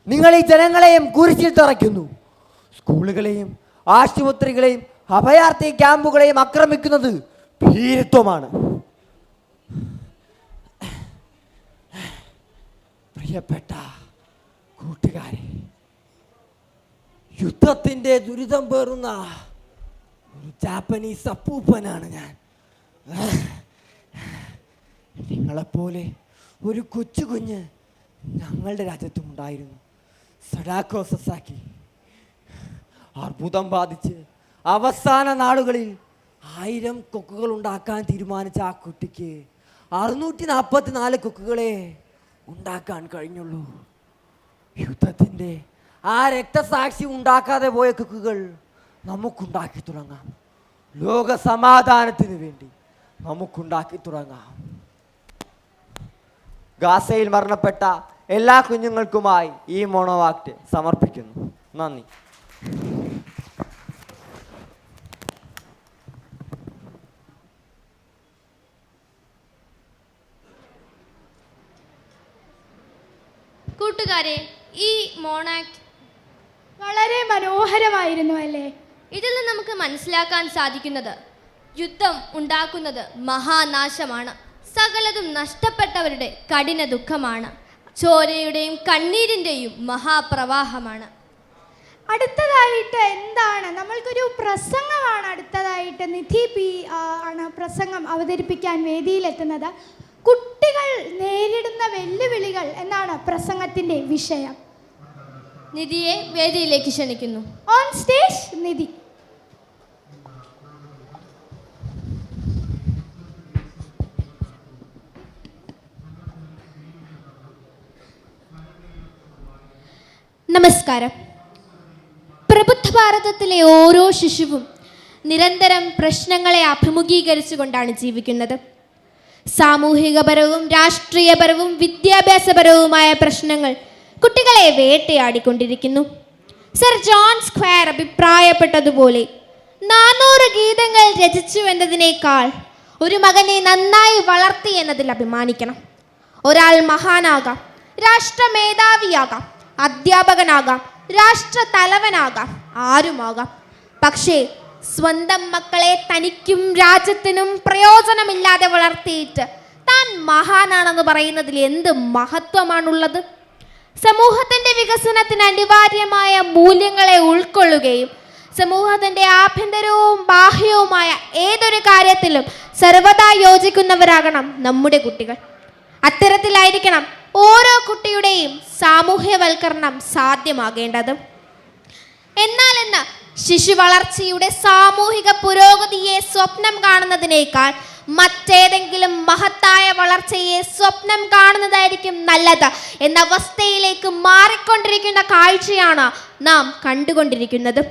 നിങ്ങൾ ഈ ജനങ്ങളെയും കുരിശിൽ തറയ്ക്കുന്നു. സ്കൂളുകളെയും ആശുപത്രികളെയും അഭയാർത്ഥി ക്യാമ്പുകളെയും ആക്രമിക്കുന്നത് ഭീരുത്വമാണ്. പ്രിയപ്പെട്ട കൂട്ടുകാരെ, യുദ്ധത്തിൻ്റെ ദുരിതം പേറുന്ന ഒരു ജാപ്പനീസ് അപ്പൂപ്പനാണ് ഞാൻ. നിങ്ങളെപ്പോലെ ഒരു കൊച്ചു കുഞ്ഞ് ഞങ്ങളുടെ രാജ്യത്തും ഉണ്ടായിരുന്നു. Sadako Sasaki. അർബുദം ബാധിച്ച് അവസാന നാളുകളിൽ 1000 കൊക്കുകൾ ഉണ്ടാക്കാൻ തീരുമാനിച്ച ആ കുട്ടിക്ക് 644 കൊക്കുകളെ ഉണ്ടാക്കാൻ കഴിഞ്ഞുള്ളൂ. യുദ്ധത്തിൻ്റെ ആ രക്തസാക്ഷി ഉണ്ടാക്കാതെ പോയ കൊക്കുകൾ നമുക്കുണ്ടാക്കി തുടങ്ങാം. ലോക സമാധാനത്തിന് വേണ്ടി നമുക്കുണ്ടാക്കി തുടങ്ങാം. ഗാസയിൽ മരണപ്പെട്ട എല്ലാ കുഞ്ഞുങ്ങൾക്കുമായി ഈ മോണോ ആക്ട് സമർപ്പിക്കുന്നു. നന്ദി. കൂട്ടുകാരെ, ഈ മോണാക്ട് വളരെ മനോഹരമായിരുന്നു അല്ലേ? ഇതിൽ നിന്ന് നമുക്ക് മനസ്സിലാക്കാൻ സാധിക്കുന്നത് യുദ്ധം ഉണ്ടാക്കുന്നത് മഹാനാശമാണ്. സകലതും നഷ്ടപ്പെട്ടവരുടെ കഠിന ദുഃഖമാണ്. ചോരയുടെയും കണ്ണീരിൻ്റെയും മഹാപ്രവാഹമാണ്. അടുത്തതായിട്ട് എന്താണ്? നമ്മൾക്കൊരു പ്രസംഗമാണ് അടുത്തതായിട്ട്. നിധി പി ആണ് പ്രസംഗം അവതരിപ്പിക്കാൻ വേദിയിലെത്തുന്നത്. കുട്ടികൾ നേരിടുന്ന വെല്ലുവിളികൾ എന്നാണ് പ്രസംഗത്തിൻ്റെ വിഷയം. നിധിയെ വേദിയിലേക്ക് ക്ഷണിക്കുന്നു. ഓൺ സ്റ്റേജ് നിധി. നമസ്കാരം. പ്രബുദ്ധ ഭാരതത്തിലെ ഓരോ ശിശുവും നിരന്തരം പ്രശ്നങ്ങളെ അഭിമുഖീകരിച്ചുകൊണ്ടാണ് ജീവിക്കുന്നത്. സാമൂഹികപരവും രാഷ്ട്രീയപരവും വിദ്യാഭ്യാസപരവുമായ പ്രശ്നങ്ങൾ കുട്ടികളെ വേട്ടയാടിക്കൊണ്ടിരിക്കുന്നു. സർ ജോൺ സ്ക്വയർ അഭിപ്രായപ്പെട്ടതുപോലെ 400 ഗീതങ്ങൾ രചിച്ചു എന്നതിനേക്കാൾ ഒരു മകനെ നന്നായി വളർത്തി എന്നതിൽ അഭിമാനിക്കണം. ഒരാൾ മഹാനാകാം, രാഷ്ട്രമേധാവിയാകാം, അധ്യാപകനാകാം, രാഷ്ട്ര തലവനാകാം, ആരുമാകാം. പക്ഷേ സ്വന്തം മക്കളെ തനിക്കും രാജ്യത്തിനും പ്രയോജനമില്ലാതെ വളർത്തിയിട്ട് താൻ മഹാനാണെന്ന് പറയുന്നതിൽ എന്ത് മഹത്വമാണുള്ളത്? സമൂഹത്തിൻ്റെ വികസനത്തിന് അനിവാര്യമായ മൂല്യങ്ങളെ ഉൾക്കൊള്ളുകയും സമൂഹത്തിൻ്റെ ആഭ്യന്തരവും ബാഹ്യവുമായ ഏതൊരു കാര്യത്തിലും സർവദാ യോജിക്കുന്നവരാകണം നമ്മുടെ കുട്ടികൾ. അത്തരത്തിലായിരിക്കണം ഓരോ കുട്ടിയുടെയും സാമൂഹ്യവൽക്കരണം സാധ്യമാകേണ്ടത്. എന്നാൽ ഇന്ന് ശിശു വളർച്ചയുടെ സാമൂഹിക പുരോഗതിയെ സ്വപ്നം കാണുന്നതിനേക്കാൾ മറ്റേതെങ്കിലും മഹത്തായ വളർച്ചയെ സ്വപ്നം കാണുന്നതായിരിക്കും നല്ലത് എന്ന അവസ്ഥയിലേക്ക് മാറിക്കൊണ്ടിരിക്കുന്ന കാഴ്ചയാണ് നാം കണ്ടുകൊണ്ടിരിക്കുന്നത്.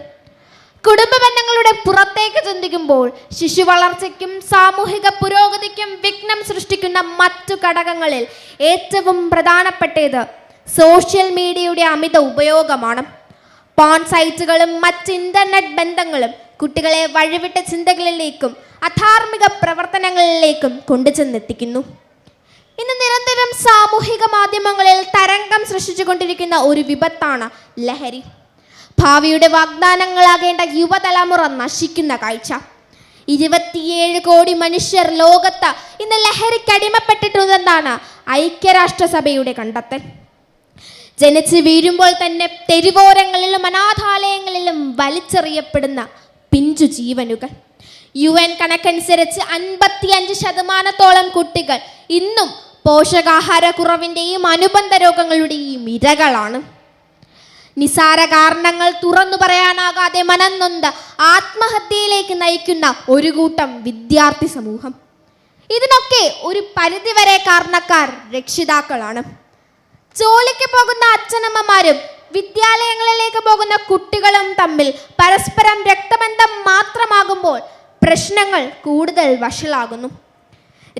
കുടുംബ ബന്ധങ്ങളുടെ പുറത്തേക്ക് ചിന്തിക്കുമ്പോൾ ശിശു വളർച്ചയ്ക്കും സാമൂഹിക പുരോഗതിക്കും വിഘ്നം സൃഷ്ടിക്കുന്ന മറ്റു ഘടകങ്ങളിൽ ഏറ്റവും പ്രധാനപ്പെട്ടത് സോഷ്യൽ മീഡിയയുടെ അമിത ഉപയോഗമാണ്. പോൺ സൈറ്റുകളും മറ്റ് ഇൻ്റർനെറ്റ് ബന്ധങ്ങളും കുട്ടികളെ വഴിവിട്ട ചിന്തകളിലേക്കും അധാർമിക പ്രവർത്തനങ്ങളിലേക്കും കൊണ്ടുചെന്നെത്തിക്കുന്നു. ഇന്ന് നിരന്തരം സാമൂഹിക മാധ്യമങ്ങളിൽ തരംഗം സൃഷ്ടിച്ചുകൊണ്ടിരിക്കുന്ന ഒരു വിപത്താണ് ലഹരി. ഭാവിയുടെ വാഗ്ദാനങ്ങളാകേണ്ട യുവതലമുറ നശിക്കുന്ന കാഴ്ച. 27 കോടി മനുഷ്യർ ലോകത്ത് ഇന്ന് ലഹരിക്ക് അടിമപ്പെട്ടിട്ടുണ്ടെന്നാണ് ഐക്യരാഷ്ട്രസഭയുടെ കണ്ടെത്തൽ. ജനിച്ച് വീഴുമ്പോൾ തന്നെ തെരുവോരങ്ങളിലും അനാഥാലയങ്ങളിലും വലിച്ചെറിയപ്പെടുന്ന പിഞ്ചു ജീവനുകൾ. UN കണക്കനുസരിച്ച് 55% കുട്ടികൾ ഇന്നും പോഷകാഹാരക്കുറവിൻ്റെയും അനുബന്ധ രോഗങ്ങളുടെയും ഇരകളാണ്. നിസാര കാരണങ്ങൾ തുറന്നു പറയാനാകാതെ മനംനൊന്ത് ആത്മഹത്യയിലേക്ക് നയിക്കുന്ന ഒരു കൂട്ടം വിദ്യാർത്ഥി സമൂഹം. ഇതിനൊക്കെ ഒരു പരിധിവരെ കാരണക്കാർ രക്ഷിതാക്കളാണ്. ജോലിക്ക് പോകുന്ന അച്ഛനമ്മമാരും വിദ്യാലയങ്ങളിലേക്ക് പോകുന്ന കുട്ടികളും തമ്മിൽ പരസ്പരം രക്തബന്ധം മാത്രമാകുമ്പോൾ പ്രശ്നങ്ങൾ കൂടുതൽ വഷളാകുന്നു.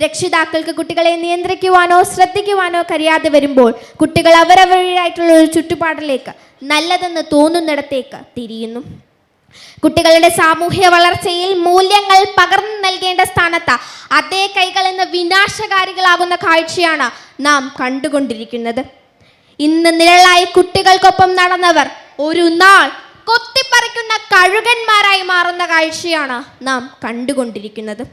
രക്ഷിതാക്കൾക്ക് കുട്ടികളെ നിയന്ത്രിക്കുവാനോ ശ്രദ്ധിക്കുവാനോ കഴിയാതെ വരുമ്പോൾ കുട്ടികൾ അവരവരായിട്ടുള്ള ഒരു ചുറ്റുപാടിലേക്ക് നല്ലതെന്ന് തോന്നുന്നിടത്തേക്ക് തിരിയുന്നു. കുട്ടികളുടെ സാമൂഹ്യ വളർച്ചയിൽ മൂല്യങ്ങൾ പകർന്നു നൽകേണ്ട സ്ഥാനത്ത് അതേ കൈകൾ എന്ന വിനാശകാരികളാകുന്ന കാഴ്ചയാണ് നാം കണ്ടുകൊണ്ടിരിക്കുന്നത്. ഇന്ന് നിഴലായി കുട്ടികൾക്കൊപ്പം നടന്നവർ ഒരു നാൾ കൊത്തിപ്പറിക്കുന്ന കഴുകന്മാരായി മാറുന്ന കാഴ്ചയാണ് നാം കണ്ടുകൊണ്ടിരിക്കുന്നത്.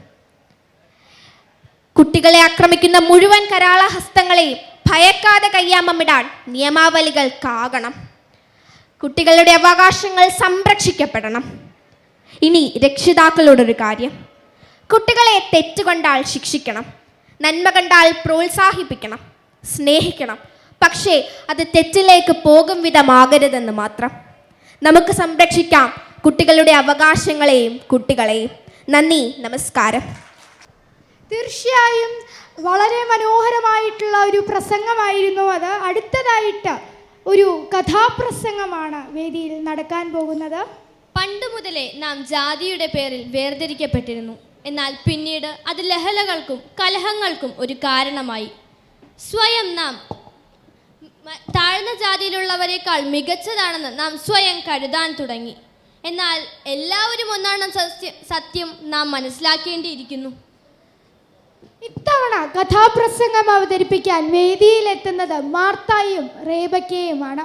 കുട്ടികളെ ആക്രമിക്കുന്ന മുഴുവൻ കരാളഹസ്തങ്ങളെയും ഭയക്കാതെ കയ്യാമമിടാൻ നിയമാവലികൾക്കാകണം. കുട്ടികളുടെ അവകാശങ്ങൾ സംരക്ഷിക്കപ്പെടണം. ഇനി രക്ഷിതാക്കളോടൊരു കാര്യം. കുട്ടികളെ തെറ്റുകണ്ടാൽ ശിക്ഷിക്കണം, നന്മ കണ്ടാൽ പ്രോത്സാഹിപ്പിക്കണം, സ്നേഹിക്കണം. പക്ഷേ അത് തെറ്റിലേക്ക് പോകും വിധമാകരുതെന്ന് മാത്രം. നമുക്ക് സംരക്ഷിക്കാം കുട്ടികളുടെ അവകാശങ്ങളെയും കുട്ടികളെയും. നന്ദി, നമസ്കാരം. തീർച്ചയായും വളരെ മനോഹരമായിട്ടുള്ള ഒരു പ്രസംഗമായിരുന്നു അത്. അടുത്തതായിട്ട് ഒരു കഥാപ്രസംഗമാണ് വേദിയിൽ നടക്കാൻ പോകുന്നത്. പണ്ട് മുതലേ നാം ജാതിയുടെ പേരിൽ വേർതിരിക്കപ്പെട്ടിരുന്നു. എന്നാൽ പിന്നീട് അത് ലഹളകൾക്കും കലഹങ്ങൾക്കും ഒരു കാരണമായി. സ്വയം നാം താഴ്ന്ന ജാതിയിലുള്ളവരെക്കാൾ മികച്ചതാണെന്ന് നാം സ്വയം കരുതാൻ തുടങ്ങി. എന്നാൽ എല്ലാവരും ഒന്നാണ് സത്യം നാം മനസ്സിലാക്കേണ്ടിയിരിക്കുന്നു. ഇത്തവണ കഥാപ്രസംഗം അവതരിപ്പിക്കാൻ വേദിയിലെത്തുന്നത് മാർത്തായും റേബക്കയുമാണ്.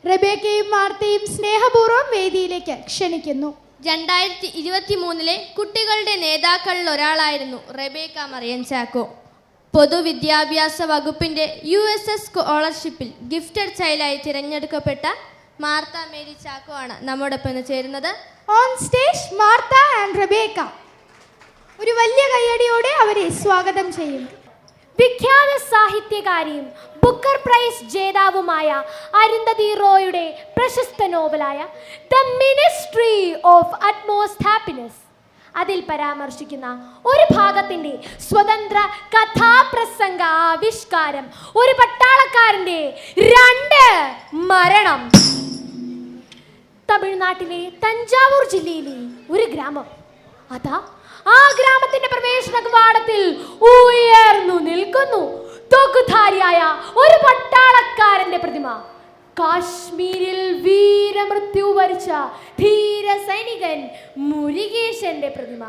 റെബേക്കയും മാർത്തയും സ്നേഹപൂർവ്വം വേദിയിലേക്ക് ക്ഷണിക്കുന്നു. 2023 കുട്ടികളുടെ നേതാക്കളിൽ ഒരാളായിരുന്നു റെബേക്ക മറിയൻ ചാക്കോ. പൊതുവിദ്യാഭ്യാസ വകുപ്പിൻ്റെ USS സ്കോളർഷിപ്പിൽ ഗിഫ്റ്റഡ് ചൈൽഡായി തിരഞ്ഞെടുക്കപ്പെട്ട മാർത്ത മേരി ചാക്കോ ആണ് നമ്മോടൊപ്പം ചേരുന്നത്. On stage Martha and Rebecca. ഒരു വലിയ കയ്യടിയോടെ അവരെ സ്വാഗതം ചെയ്യും. വിഖ്യാത സാഹിത്യകാരിയും ബുക്കർ പ്രൈസ് ജേതാവുമായ അരുന്ധതി റോയുടെ പ്രശസ്ത നോവലായ The Ministry of Utmost Happiness, അതിൽ പരാമർശിക്കുന്ന ഒരു ഭാഗത്തിന്റെ സ്വതന്ത്ര കഥാപ്രസംഗ ആവിഷ്കാരം. ഒരു പട്ടാളക്കാരന്റെ 2 മരണം. തമിഴ്നാട്ടിലെ തഞ്ചാവൂർ ജില്ലയിലെ ഒരു ഗ്രാമം. അതാ ആ ഗ്രാമത്തിന്റെ പ്രവേശന കവാടത്തിൽ ഉയർന്നു നിൽക്കുന്നു തോക്കുധാരിയായ ഒരു പട്ടാളക്കാരന്റെ പ്രതിമ. കാശ്മീരിൽ വീരമൃത്യു വരിച്ച ധീര സൈനികൻ മുരുകേശന്റെ പ്രതിമ.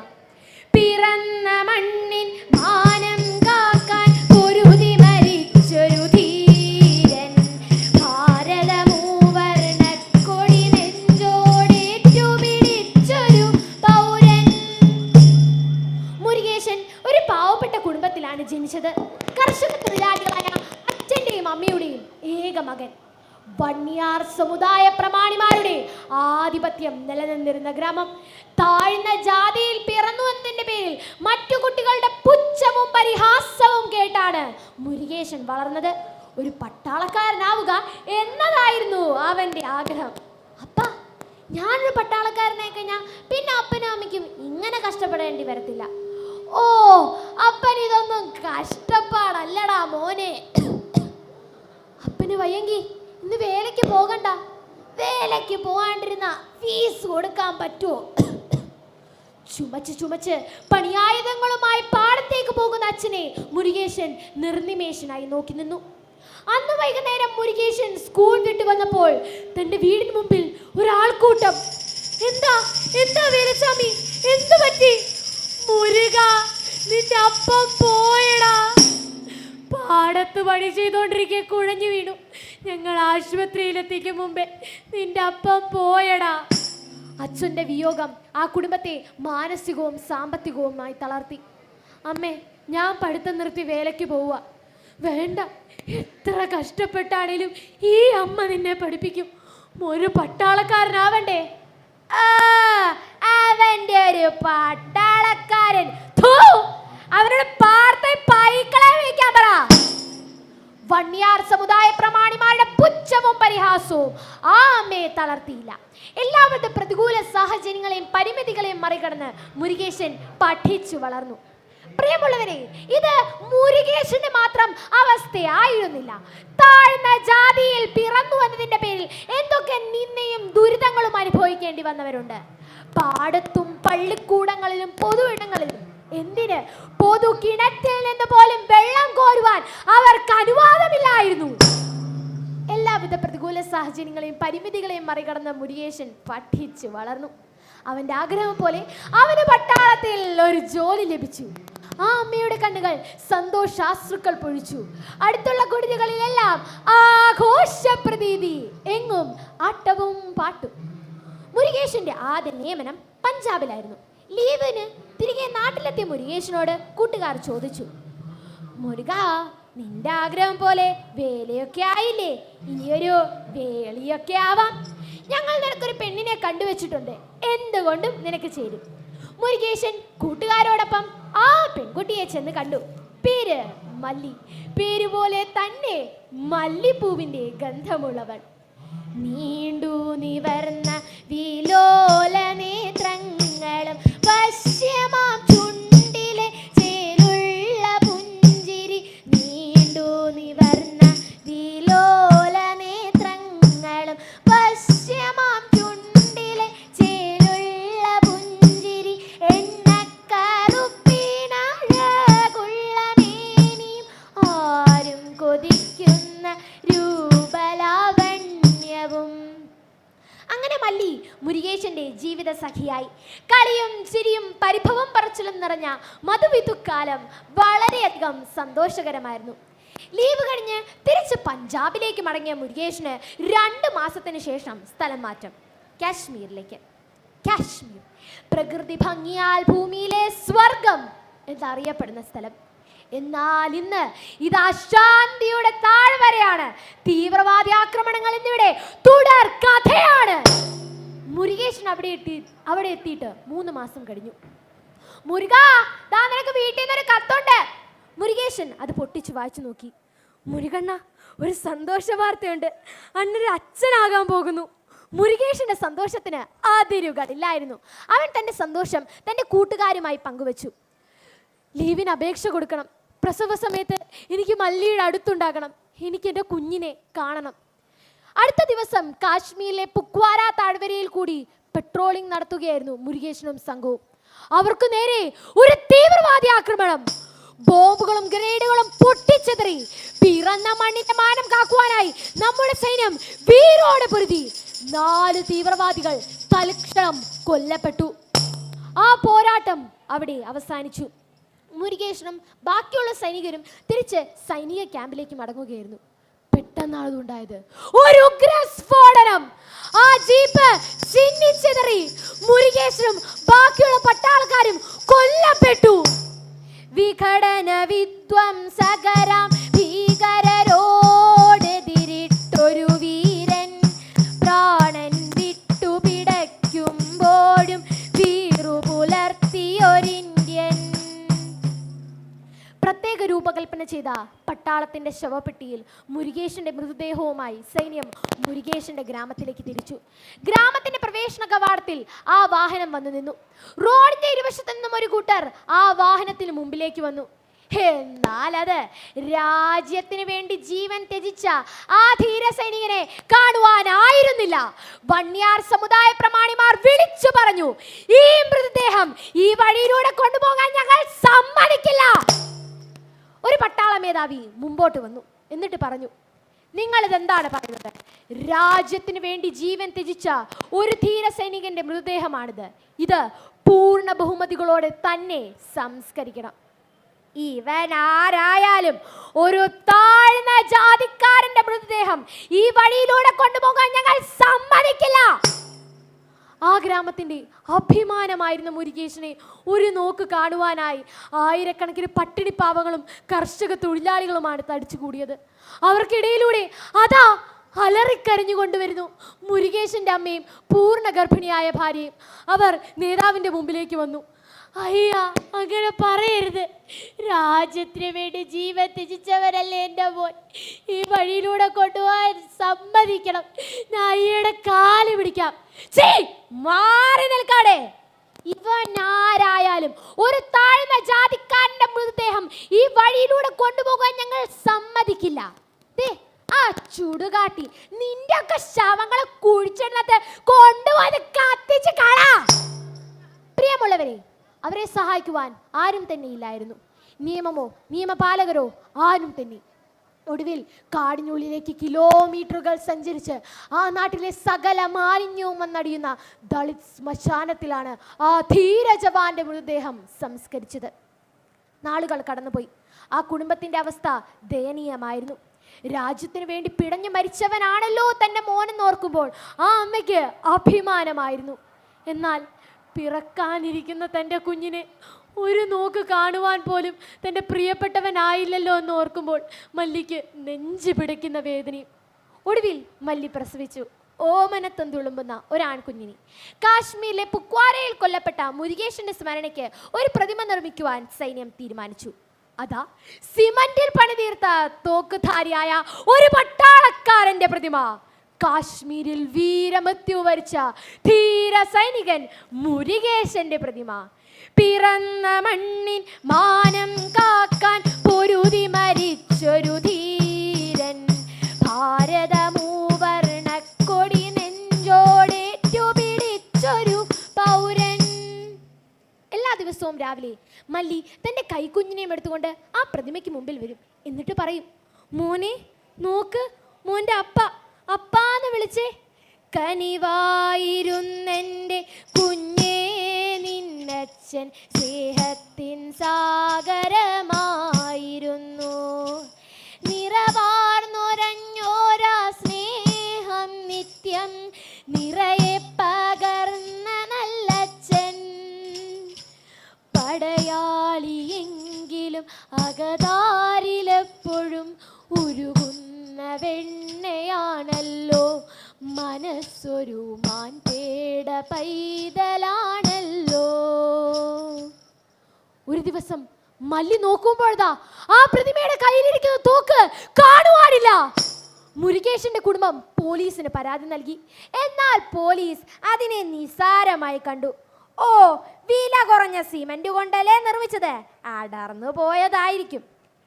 പിറന്ന മണ്ണിൻ മാനം കാക്കാൻ പൊരുതി മരിച്ചൊരു ധീരൻ. ഭാരതമൂവർണ്ണ കൊടി നെഞ്ചോടേറ്റു പിടിച്ചൊരു പൗരൻ. മുരുകേശൻ ഒരു പാവപ്പെട്ട കുടുംബത്തിലാണ് ജനിച്ചത്. കർഷക തൊഴിലാളികളായ അച്ഛൻ്റെയും അമ്മയുടെയും ഏക മകൻ. വണ്ണിയാർ സമുദായ പ്രമാണിമാരുടെ ആധിപത്യം നിലനിന്നിരുന്ന ഗ്രാമം. താഴ്ന്ന ജാതിയിൽ പിറന്നു എന്നതിൻ്റെ പേരിൽ മറ്റു കുട്ടികളുടെ പുച്ഛവും പരിഹാസവും കേട്ടാണ് മുരുകേശൻ വളർന്നത്. ഒരു പട്ടാളക്കാരനാവുക എന്നതായിരുന്നു അവൻ്റെ ആഗ്രഹം. അപ്പ ഞാനൊരു പട്ടാളക്കാരനായി കഴിഞ്ഞാൽ പിന്നെ അപ്പനും അമ്മയ്ക്കും ഇങ്ങനെ കഷ്ടപ്പെടേണ്ടി വരത്തില്ല. ഓ, അപ്പൻ ഇതൊന്നും കഷ്ടപ്പാടല്ലടാ മോനെ. അപ്പന് വയ്യെങ്കി ഇന്ന് വേലയ്ക്ക് പോകണ്ട. വേലയ്ക്ക് പോകാണ്ടിരുന്ന ഫീസ് കൊടുക്കാൻ പറ്റുമോ? ചുമച്ച് പണിയായുധങ്ങളുമായി പാടത്തേക്ക് പോകുന്ന അച്ഛനെ മുരുകേശൻ നിർനിമേഷനായി നോക്കി നിന്നു. അന്ന് വൈകുന്നേരം മുരുകേശൻ സ്കൂൾ വിട്ടു വന്നപ്പോൾ തന്റെ വീടിന് മുമ്പിൽ ഒരാൾക്കൂട്ടം. എന്താ വേലസ്വാമി, എന്തു പറ്റി? മുരുക, നിന്റെ അപ്പം പോയടാ. പാടത്ത് പണി ചെയ്തോണ്ടിരിക്കെ കുഴഞ്ഞു വീണു. ഞങ്ങൾ ആശുപത്രിയിലെത്തിക്കും മുമ്പേ നിന്റെ അപ്പം പോയടാ. അച്ഛൻ്റെ വിയോഗം ആ കുടുംബത്തെ മാനസികവും സാമ്പത്തികവുമായി തളർത്തി. അമ്മേ, ഞാൻ പഠിത്തം നിർത്തി വേലയ്ക്ക് പോവുക. വേണ്ട, എത്ര കഷ്ടപ്പെട്ടാണേലും ഈ അമ്മ നിന്നെ പഠിപ്പിക്കും. ഒരു പട്ടാളക്കാരനാവണ്ടേ? അവന്റെ ഒരു പട്ടാളക്കാരൻ. അവരുടെ പൈക്കളെ വയ്ക്കാൻ പറ. വണ്ണിയാർ സമുദായ പ്രമാണിമാരുടെ പുച്ഛവും പരിഹാസവും ആ അമ്മയെ തളർത്തിയില്ല. എല്ലാവരുടെ പ്രതികൂല സാഹചര്യങ്ങളെയും പരിമിതികളെയും മറികടന്ന് മുരുകേശൻ പഠിച്ചു വളർന്നു. പ്രിയമുള്ളവരെ, ഇത് മുരുകേശന്റെ മാത്രം അവസ്ഥയായിരുന്നില്ല. താഴ്ന്ന ജാതിയിൽ പിറന്നു എന്നതിന്റെ പേരിൽ എന്തൊക്കെ നിന്ദയും ദുരിതങ്ങളും അനുഭവിക്കേണ്ടി വന്നവരുണ്ട്. പാടത്തും പള്ളിക്കൂടങ്ങളിലും പൊതു ഇടങ്ങളിലും, എന്തിന് പൊതു കിണറ്റിൽ നിന്ന് പോലും വെള്ളം കോരുവാൻ അവർക്ക് അനുവാദമില്ലായിരുന്നു. എല്ലാവിധ പ്രതികൂല സാഹചര്യങ്ങളെയും പരിമിതികളെയും മറികടന്ന മുരുകേശൻ പഠിച്ചു വളർന്നു. അവന്റെ ആഗ്രഹം പോലെ അവന് പട്ടാളത്തിൽ ഒരു ജോലി ലഭിച്ചു. ആ അമ്മയുടെ കണ്ണുകൾ സന്തോഷാശ്രുക്കൾ പൊഴിച്ചു. അടുത്തുള്ള കുടിലുകളിലെല്ലാം ആഘോഷ പ്രതീതി, എങ്ങും ആട്ടവും പാട്ടും. മുരുകേശന്റെ ആദ്യ നിയമനം പഞ്ചാബിലായിരുന്നു. ലീവിന് തിരികെ നാട്ടിലെത്തിയ മുരുകേശനോട് കൂട്ടുകാർ ചോദിച്ചു, മുരുക, നിന്റെ ആഗ്രഹം പോലെ വേലയൊക്കെ ആയില്ലേ, ഇനിയൊരു വേളിയൊക്കെ ആവാം. ഞങ്ങൾ നിനക്കൊരു പെണ്ണിനെ കണ്ടുവച്ചിട്ടുണ്ട്, എന്തുകൊണ്ടും നിനക്ക് ചേരും. മുരുകേശൻ കൂട്ടുകാരോടൊപ്പം ആ പെൺകുട്ടിയെ ചെന്ന് കണ്ടു. പേര് മല്ലി, പേര് പോലെ തന്നെ മല്ലിപ്പൂവിൻ്റെ ഗന്ധമുള്ളവൾ. നീണ്ടു നിവർന്ന വിലോല നേത്രങ്ങളും വശ്യമാം ചുണ്ടിലെ ചേലുള്ള പുഞ്ചിരി. നീണ്ടു നിവർന്ന വിലോല നേത്രങ്ങളും വശ്യമാം ചുണ്ടിലെ ചേലുള്ള പുഞ്ചിരി. എണ്ണക്കറുപ്പിനഴകുള്ള മേനിയും ആരും കൊതിക്കുന്ന രൂപലാവണ്യവും. അങ്ങനെ മല്ലി മുരുകേശന്റെ ജീവിത സഖിയായി. കളിയും ചിരിയും പരിഭവം പറച്ചിലും നിറഞ്ഞ മധുവിധുക്കാലം വളരെയധികം സന്തോഷകരമായിരുന്നു. ലീവ് കഴിഞ്ഞ് തിരിച്ച് പഞ്ചാബിലേക്ക് മടങ്ങിയ മുരുകേശന് 2 മാസത്തിന് ശേഷം സ്ഥലം മാറ്റം, കാശ്മീരിലേക്ക്. കാശ്മീർ പ്രകൃതി ഭംഗിയാൽ ഭൂമിയിലെ സ്വർഗം എന്നറിയപ്പെടുന്ന സ്ഥലം. എന്നാൽ ഇന്ന് ഇത് അശാന്തിയുടെ താഴ്വരയാണ്. തീവ്രവാദി ആക്രമണങ്ങൾ എന്നിവിടെ തുടർ കഥയാണ്. മുരുകേശൻ അവിടെ എത്തിയിട്ട് 3 മാസം കഴിഞ്ഞു. മുരുകാ, ദാ നിനക്ക് വീട്ടിൽ നിന്നൊരു കത്തുണ്ട്. മുരുകേശൻ അത് പൊട്ടിച്ച് വായിച്ചു നോക്കി. മുരുകണ്ണ, ഒരു സന്തോഷ വാർത്തയുണ്ട്, അന്നൊരു അച്ഛനാകാൻ പോകുന്നു. മുരുകേശന്റെ സന്തോഷത്തിന് അതിരുകളില്ലായിരുന്നു. അവൻ തൻ്റെ സന്തോഷം തൻ്റെ കൂട്ടുകാരുമായി പങ്കുവച്ചു. ലീവിന് അപേക്ഷ കൊടുക്കണം, പ്രസവ സമയത്ത് എനിക്ക് മല്ലിയുടെ അടുത്തുണ്ടാകണം, എനിക്ക് എൻ്റെ കുഞ്ഞിനെ കാണണം. അടുത്ത ദിവസം കാശ്മീരിലെ പുക്വാര താഴ്വരയിൽ കൂടി പെട്രോളിംഗ് നടത്തുകയായിരുന്നു മുരുകേശനും സംഘവും. അവർക്ക് നേരെ ഒരു തീവ്രവാദി ആക്രമണം. ബോംബുകളും ഗ്രനേഡുകളും പൊട്ടിച്ചെതറി. പിറന്ന മണ്ണിന്റെ മാനം കാക്കുവാനായി നമ്മുടെ സൈന്യം വീരോടെ പൊരുതി. 4 തീവ്രവാദികൾ തൽക്ഷണം കൊല്ലപ്പെട്ടു. ആ പോരാട്ടം അവിടെ അവസാനിച്ചു. മുരുകേശനും ബാക്കിയുള്ള സൈനികരും തിരിച്ച് സൈനിക ക്യാമ്പിലേക്ക് മടങ്ങുകയായിരുന്നു. പെട്ടെന്നാണ് ഉണ്ടായത് ഒരു ഉഗ്ര സ്ഫോടനം. ആ ജീപ്പ് ചിന്നിച്ചെതറി. മുരുകേശനും ബാക്കിയുള്ള പട്ടാളക്കാരും കൊല്ലപ്പെട്ടു. വിഘടന വിധ്വംസകരാം ഭീകരരോടെതിരിട്ടൊരു വീരൻ പ്രാണൻ വിട്ടുപിടയ്ക്കുമ്പോഴും വീറു പുലർത്തിയൊരിന്ത്യൻ. പ്രത്യേക രൂപകൽപ്പന ചെയ്ത പട്ടാളത്തിന്റെ ശവപ്പെട്ടിയിൽ മുരുകേശന്റെ മൃതദേഹവുമായി സൈന്യം മുരുകേശന്റെ ഗ്രാമത്തിലേക്ക് തിരിച്ചു. ഗ്രാമത്തിന്റെ പ്രവേശന കവാടത്തിൽ ആ വാഹനം വന്നു നിന്നു. റോഡിന്റെ ഇരുവശത്തു നിന്നും ഒരു കൂട്ടർ ആ വാഹനത്തിന് മുമ്പിലേക്ക് വന്നു. എന്നാൽ അത് രാജ്യത്തിന് വേണ്ടി ജീവൻ ത്യജിച്ച ആ ധീര സൈനികനെ കാണുവാനായിരുന്നില്ല. വണ്യാർ സമുദായ പ്രമാണിമാർ വിളിച്ചു പറഞ്ഞു, ഈ മൃതദേഹം ഈ വഴിയിലൂടെ കൊണ്ടുപോകാൻ ഞങ്ങൾ സമ്മതിക്കില്ല. ഒരു പട്ടാള മേധാവി മുമ്പോട്ട് വന്നു. എന്നിട്ട് പറഞ്ഞു, നിങ്ങൾ ഇതെന്താണ് പറയുന്നത്? രാജ്യത്തിന് വേണ്ടി ജീവൻ ത്യജിച്ച ഒരു ധീര സൈനികന്റെ മൃതദേഹമാണിത്. ഇത് പൂർണ്ണ ബഹുമതികളോടെ തന്നെ സംസ്കരിക്കണം. ഇവൻ ആരായാലും ഒരു താഴ്ന്ന ജാതിക്കാരന്റെ മൃതദേഹം ഈ വഴിയിലൂടെ കൊണ്ടുപോകാൻ ഞങ്ങൾ സമ്മതിക്കില്ല. ആ ഗ്രാമത്തിന്റെ അഭിമാനമായിരുന്ന മുരുകേശനെ ഒരു നോക്ക് കാണുവാനായി ആയിരക്കണക്കിന് പട്ടിണിപ്പാവങ്ങളും കർഷക തൊഴിലാളികളുമാണ് തടിച്ചുകൂടിയത്. അവർക്കിടയിലൂടെ അതാ അലറിക്കരഞ്ഞുകൊണ്ടുവരുന്നു മുരുകേശന്റെ അമ്മയും പൂർണ്ണ ഗർഭിണിയായ ഭാര്യയും. അവർ നേതാവിൻ്റെ മുമ്പിലേക്ക് വന്നു. അയ്യ, അങ്ങനെ പറയരുത്. രാജ്യത്തിന് വേണ്ടി ജീവൻ ത്യജിച്ചവരല്ലേ എൻ്റെ മോൻ. ഈ വഴിയിലൂടെ കൊണ്ടുപോകാൻ സമ്മതിക്കണം. ഞാൻ അയ്യയുടെ കാല് പിടിക്കാം. മാറി നിൽക്കാടെ. ഇവൻ ആരായാലും ഒരു താഴ്ന്ന ജാതിക്കാരന്റെ മൃതദേഹം ഈ വഴിയിലൂടെ കൊണ്ടുപോകാൻ ഞങ്ങൾ സമ്മതിക്കില്ല. ആ ചുടുകാട്ടി നിന്റെ ഒക്കെ ശവങ്ങളെ കുഴിച്ചിടത്ത് കൊണ്ടുപോയി കത്തിച്ച് കളാ. പ്രിയമുള്ളവരെ, അവരെ സഹായിക്കുവാൻ ആരും തന്നെ ഇല്ലായിരുന്നു. നിയമമോ നിയമപാലകരോ ആരും തന്നെ. ഒടുവിൽ കാടിനുള്ളിലേക്ക് കിലോമീറ്ററുകൾ സഞ്ചരിച്ച് ആ നാട്ടിലെ സകല മാലിന്യവും വന്നടിയുന്ന ദളിത് ശ്മശാനത്തിലാണ് ആ ധീര ജവാന്റെ മൃതദേഹം സംസ്കരിച്ചത്. നാളുകൾ കടന്നുപോയി. ആ കുടുംബത്തിൻ്റെ അവസ്ഥ ദയനീയമായിരുന്നു. രാജ്യത്തിന് വേണ്ടി പിടഞ്ഞു മരിച്ചവനാണല്ലോ തൻ്റെ മോനെന്നോർക്കുമ്പോൾ ആ അമ്മയ്ക്ക് അഭിമാനമായിരുന്നു. എന്നാൽ പിറക്കാനിരിക്കുന്ന തൻ്റെ കുഞ്ഞിനെ ഒരു നോക്ക് കാണുവാൻ പോലും തൻ്റെ പ്രിയപ്പെട്ടവനായില്ലല്ലോ എന്ന് ഓർക്കുമ്പോൾ മല്ലിക്ക് നെഞ്ചു പിടിക്കുന്ന വേദനയും. ഒടുവിൽ മല്ലി പ്രസവിച്ചു ഓമനത്തന്തുളുമ്പുന്ന ഒരാൺകുഞ്ഞിനെ. കാശ്മീരിലെ പുക്വാരയിൽ കൊല്ലപ്പെട്ട മുരുകേശന്റെ സ്മരണയ്ക്ക് ഒരു പ്രതിമ നിർമ്മിക്കുവാൻ സൈന്യം തീരുമാനിച്ചു. അതാ സിമന്റിൽ പണിതീർത്ത തോക്കുധാരിയായ ഒരു പട്ടാളക്കാരന്റെ പ്രതിമ. കാശ്മീരിൽ വീരമൃത്യു വരിച്ച ധീര സൈനികൻ മുരുകേശന്റെ പ്രതിമ. പിറന്ന മണ്ണിൻ മാനം കാക്കാൻ പൊരുതി മരിച്ചൊരു ധീരൻ, ഭാരതമൂവർണക്കൊടി നെഞ്ചോടേറ്റു പിടിച്ചൊരു പൗരൻ. എല്ലാ ദിവസവും രാവിലെ മല്ലി തൻ്റെ കൈക്കുഞ്ഞിനെയും എടുത്തുകൊണ്ട് ആ പ്രതിമയ്ക്ക് മുമ്പിൽ വരും. എന്നിട്ട് പറയും, മോനെ നോക്ക്, മോൻ്റെ അപ്പ അപ്പാന്ന് വിളിച്ചേ. കനിവായിരുന്നെൻ്റെ കുഞ്ഞേ നിന്നച്ഛൻ സ്നേഹത്തിൻ സാഗരമായിരുന്നു. നിറവാർന്നൊരഞ്ഞോരാ സ്നേഹം നിത്യം നിറയെ പകർന്ന നല്ലച്ഛൻ. പടയാളിയെങ്കിലും അകതാരിലെപ്പോഴും ഉരുകുന്ന വെണ്ണയാണല്ലോ. മനസ്സൊരു മാൻപേട പൈതലാണല്ലോ. ഒരു ദിവസം മല്ലി നോക്കുമ്പോഴതാ ആ പ്രതിമയുടെ കയ്യിലിരിക്കുന്ന തോക്ക് കാണുവാനില്ല. മുരുകേശന്റെ കുടുംബം പോലീസിന് പരാതി നൽകി. എന്നാൽ പോലീസ് അതിനെ നിസാരമായി കണ്ടു. ഓ, വില കുറഞ്ഞ സിമന്റ് കൊണ്ടല്ലേ നിർമ്മിച്ചത്, അടർന്നു പോയതായിരിക്കും.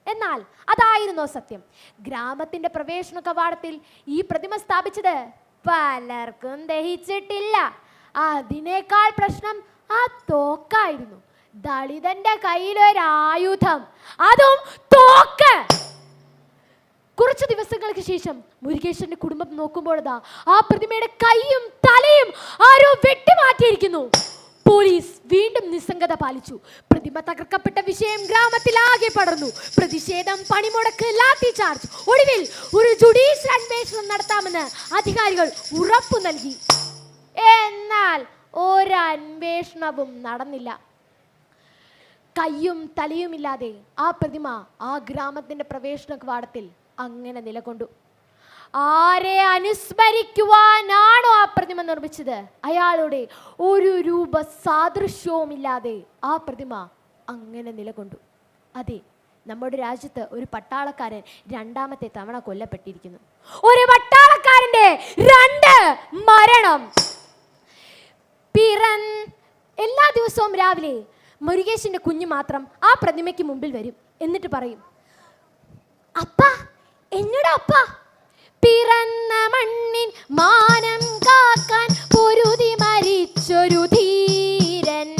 എന്നാൽ അതായിരുന്നോ സത്യം? ഗ്രാമത്തിന്റെ പ്രവേശന കവാടത്തിൽ ഈ പ്രതിമ സ്ഥാപിച്ചത് പലർക്കും ദഹിച്ചിട്ടില്ല. അതിനേക്കാൾ പ്രശ്നം ആ തോക്കായിരുന്നു. ദളിതന്റെ കയ്യിലൊരായുധം, അതും തോക്ക്. കുറച്ചു ദിവസങ്ങൾക്ക് ശേഷം മുരുകേശന്റെ കുടുംബം നോക്കുമ്പോഴതാ ആ പ്രതിമയുടെ കൈയും തലയും ആരോ വെട്ടിമാറ്റിയിരിക്കുന്നു. പോലീസ് വീണ്ടും നിസ്സംഗത പാലിച്ചു. പ്രതിമ തകർക്കപ്പെട്ട വിഷയം ഗ്രാമത്തിലാകെ പടർന്നു. പ്രതിഷേധം, പണിമുടക്ക്, ലാത്തി ചാർജ്. ഒടുവിൽ ഒരു ജുഡീഷ്യൽ അന്വേഷണം നടത്താമെന്ന് അധികാരികൾ ഉറപ്പു നൽകി. എന്നാൽ ഒരന്വേഷണവും നടന്നില്ല. കയ്യും തലയുമില്ലാതെ ആ പ്രതിമ ആ ഗ്രാമത്തിന്റെ പ്രവേശന കവാടത്തിൽ അങ്ങനെ നിലകൊണ്ടു. ആരെ അനുസ്മരിക്കുവാനാണോ ആ പ്രതിമ നിർമ്മിച്ചത്, അയാളുടെ ഒരു രൂപ സാദൃശ്യവുമില്ലാതെ ആ പ്രതിമ അങ്ങനെ നിലകൊണ്ടു. അതെ, നമ്മുടെ രാജ്യത്ത് ഒരു പട്ടാളക്കാരൻ രണ്ടാമത്തെ തവണ കൊല്ലപ്പെട്ടിരിക്കുന്നു. ഒരു പട്ടാളക്കാരന്റെ 2 മരണം. എല്ലാ ദിവസവും രാവിലെ മുരുകേശന്റെ കുഞ്ഞ് മാത്രം ആ പ്രതിമയ്ക്ക് മുമ്പിൽ വരും. എന്നിട്ട് പറയും, അപ്പ, എന്നോട് അപ്പ, പിറന്ന മണ്ണിൻ മാനം കാക്കാൻ പൊരുതി മരിച്ചൊരു ധീരൻ,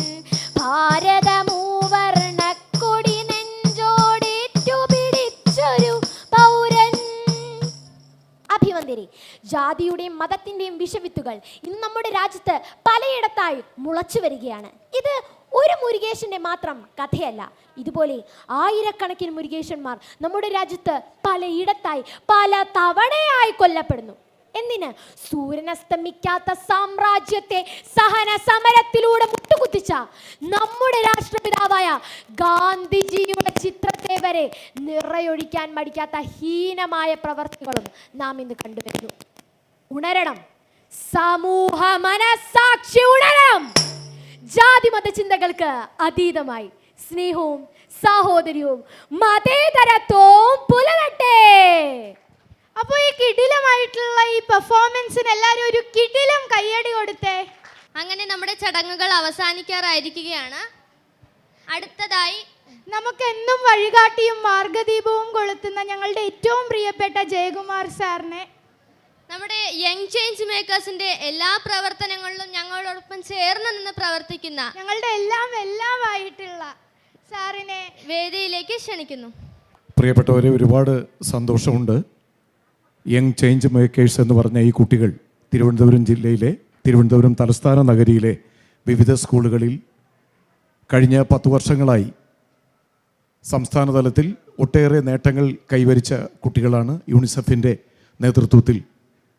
ഭാരതമൂവർണക്കൊടി നെഞ്ചോടേറ്റു പിടിച്ചൊരു പൗരൻ. അഭിവന്ദരെ, ജാതിയുടെയും മതത്തിൻ്റെയും വിഷവിത്തുകൾ ഇന്ന് നമ്മുടെ രാജ്യത്ത് പലയിടത്തായി മുളച്ചു വരികയാണ്. ഇത് ഒരു മുരുകേശന്റെ മാത്രം കഥയല്ല. ഇതുപോലെ ആയിരക്കണക്കിന് മുരുകേശന്മാർ നമ്മുടെ രാജ്യത്ത് പലയിടത്തായി പല തവണയായി കൊല്ലപ്പെടുന്നു. എന്തിന്? സൂര്യനസ്തമിക്കാത്ത സാമ്രാജ്യത്തെ സഹന സമരത്തിലൂടെ മുട്ടുകുത്തിച്ച നമ്മുടെ രാഷ്ട്രപിതാവായ ഗാന്ധിജിയുടെ ചിത്രത്തെ വരെ നിറയൊഴിക്കാൻ മടിക്കാത്ത ഹീനമായ പ്രവർത്തികളും നാം ഇന്ന് കണ്ടുവരുന്നു. ഉണരണം, സമൂഹ മനസാക്ഷി ഉണരണം. ജാതി മത ചിന്തകൾക്ക് അതീതമായി സ്നേഹവും സാഹോദര്യവും മതേതരത്വവും പുലരട്ടെ. അപ്പോൾ ഈ കിടിലമായിട്ടുള്ള ഈ പെർഫോമൻസിന് എല്ലാവരും ഒരു കിടിലം കയ്യടി കൊടുത്തേ. അങ്ങനെ നമ്മുടെ ചടങ്ങുകൾ അവസാനിക്കാറായിരിക്കുകയാണ്. അടുത്തതായി നമുക്ക് എന്നും വഴികാട്ടിയും മാർഗദീപവും കൊളുത്തുന്ന ഞങ്ങളുടെ ഏറ്റവും പ്രിയപ്പെട്ട ജയകുമാർ സാറിനെ, നമ്മുടെ യങ് ചേഞ്ച് മേക്കേഴ്സിന്റെ എല്ലാ പ്രവർത്തനങ്ങളിലും ഞങ്ങളോടൊപ്പം ചേർന്ന് നിന്ന് പ്രവർത്തിക്കുന്ന ഞങ്ങളുടെ എല്ലാമായിട്ടുള്ള സാറിനെ വേദിയിലേക്ക് ക്ഷണിക്കുന്നു. പ്രിയപ്പെട്ടവരെ, ഒരുപാട് സന്തോഷമുണ്ട്. യങ് ചേഞ്ച് മേക്കേഴ്സ് എന്ന് പറഞ്ഞ ഈ കുട്ടികൾ തിരുവനന്തപുരം ജില്ലയിലെ തിരുവനന്തപുരം തലസ്ഥാന നഗരിയിലെ വിവിധ സ്കൂളുകളിൽ കഴിഞ്ഞ 10 വർഷങ്ങളായി സംസ്ഥാന തലത്തിൽ ഒട്ടേറെ നേട്ടങ്ങൾ കൈവരിച്ച കുട്ടികളാണ്. യൂണിസെഫിൻ്റെ നേതൃത്വത്തിൽ,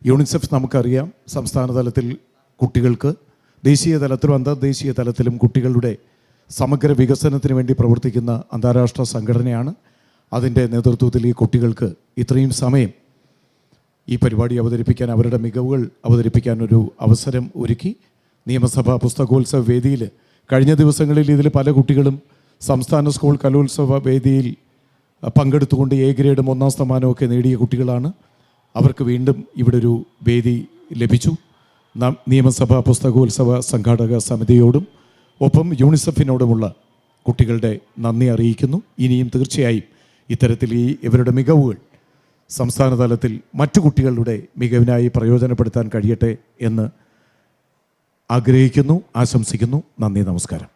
യൂണിസെഫ് നമുക്കറിയാം, സംസ്ഥാന തലത്തിൽ കുട്ടികൾക്ക് ദേശീയ തലത്തിലും അന്തർദേശീയ തലത്തിലും കുട്ടികളുടെ സമഗ്ര വികസനത്തിന് വേണ്ടി പ്രവർത്തിക്കുന്ന അന്താരാഷ്ട്ര സംഘടനയാണ്. അതിൻ്റെ നേതൃത്വത്തിൽ ഈ കുട്ടികൾക്ക് ഇത്രയും സമയം ഈ പരിപാടി അവതരിപ്പിക്കാൻ, അവരുടെ മികവുകൾ അവതരിപ്പിക്കാൻ ഒരു അവസരം ഒരുക്കി. നിയമസഭാ പുസ്തകോത്സവ വേദിയിൽ കഴിഞ്ഞ ദിവസങ്ങളിൽ ഇതിൽ പല കുട്ടികളും സംസ്ഥാന സ്കൂൾ കലോത്സവ വേദിയിൽ പങ്കെടുത്തുകൊണ്ട് എ ഗ്രേഡും 1ാം സമ്മാനമൊക്കെ നേടിയ കുട്ടികളാണ്. അവർക്ക് വീണ്ടും ഇവിടെ ഒരു വേദി ലഭിച്ചു. നിയമസഭാ പുസ്തകോത്സവ സംഘാടക സമിതിയോടും ഒപ്പം യൂണിസെഫിനോടുമുള്ള കുട്ടികളുടെ നന്ദി അറിയിക്കുന്നു. ഇനിയും തീർച്ചയായും ഇത്തരത്തിൽ ഇവരുടെ മികവുകൾ സംസ്ഥാന തലത്തിൽ മറ്റു കുട്ടികളുടെ മികവിനായി പ്രയോജനപ്പെടുത്താൻ കഴിയട്ടെ എന്ന് ആഗ്രഹിക്കുന്നു, ആശംസിക്കുന്നു. നന്ദി, നമസ്കാരം.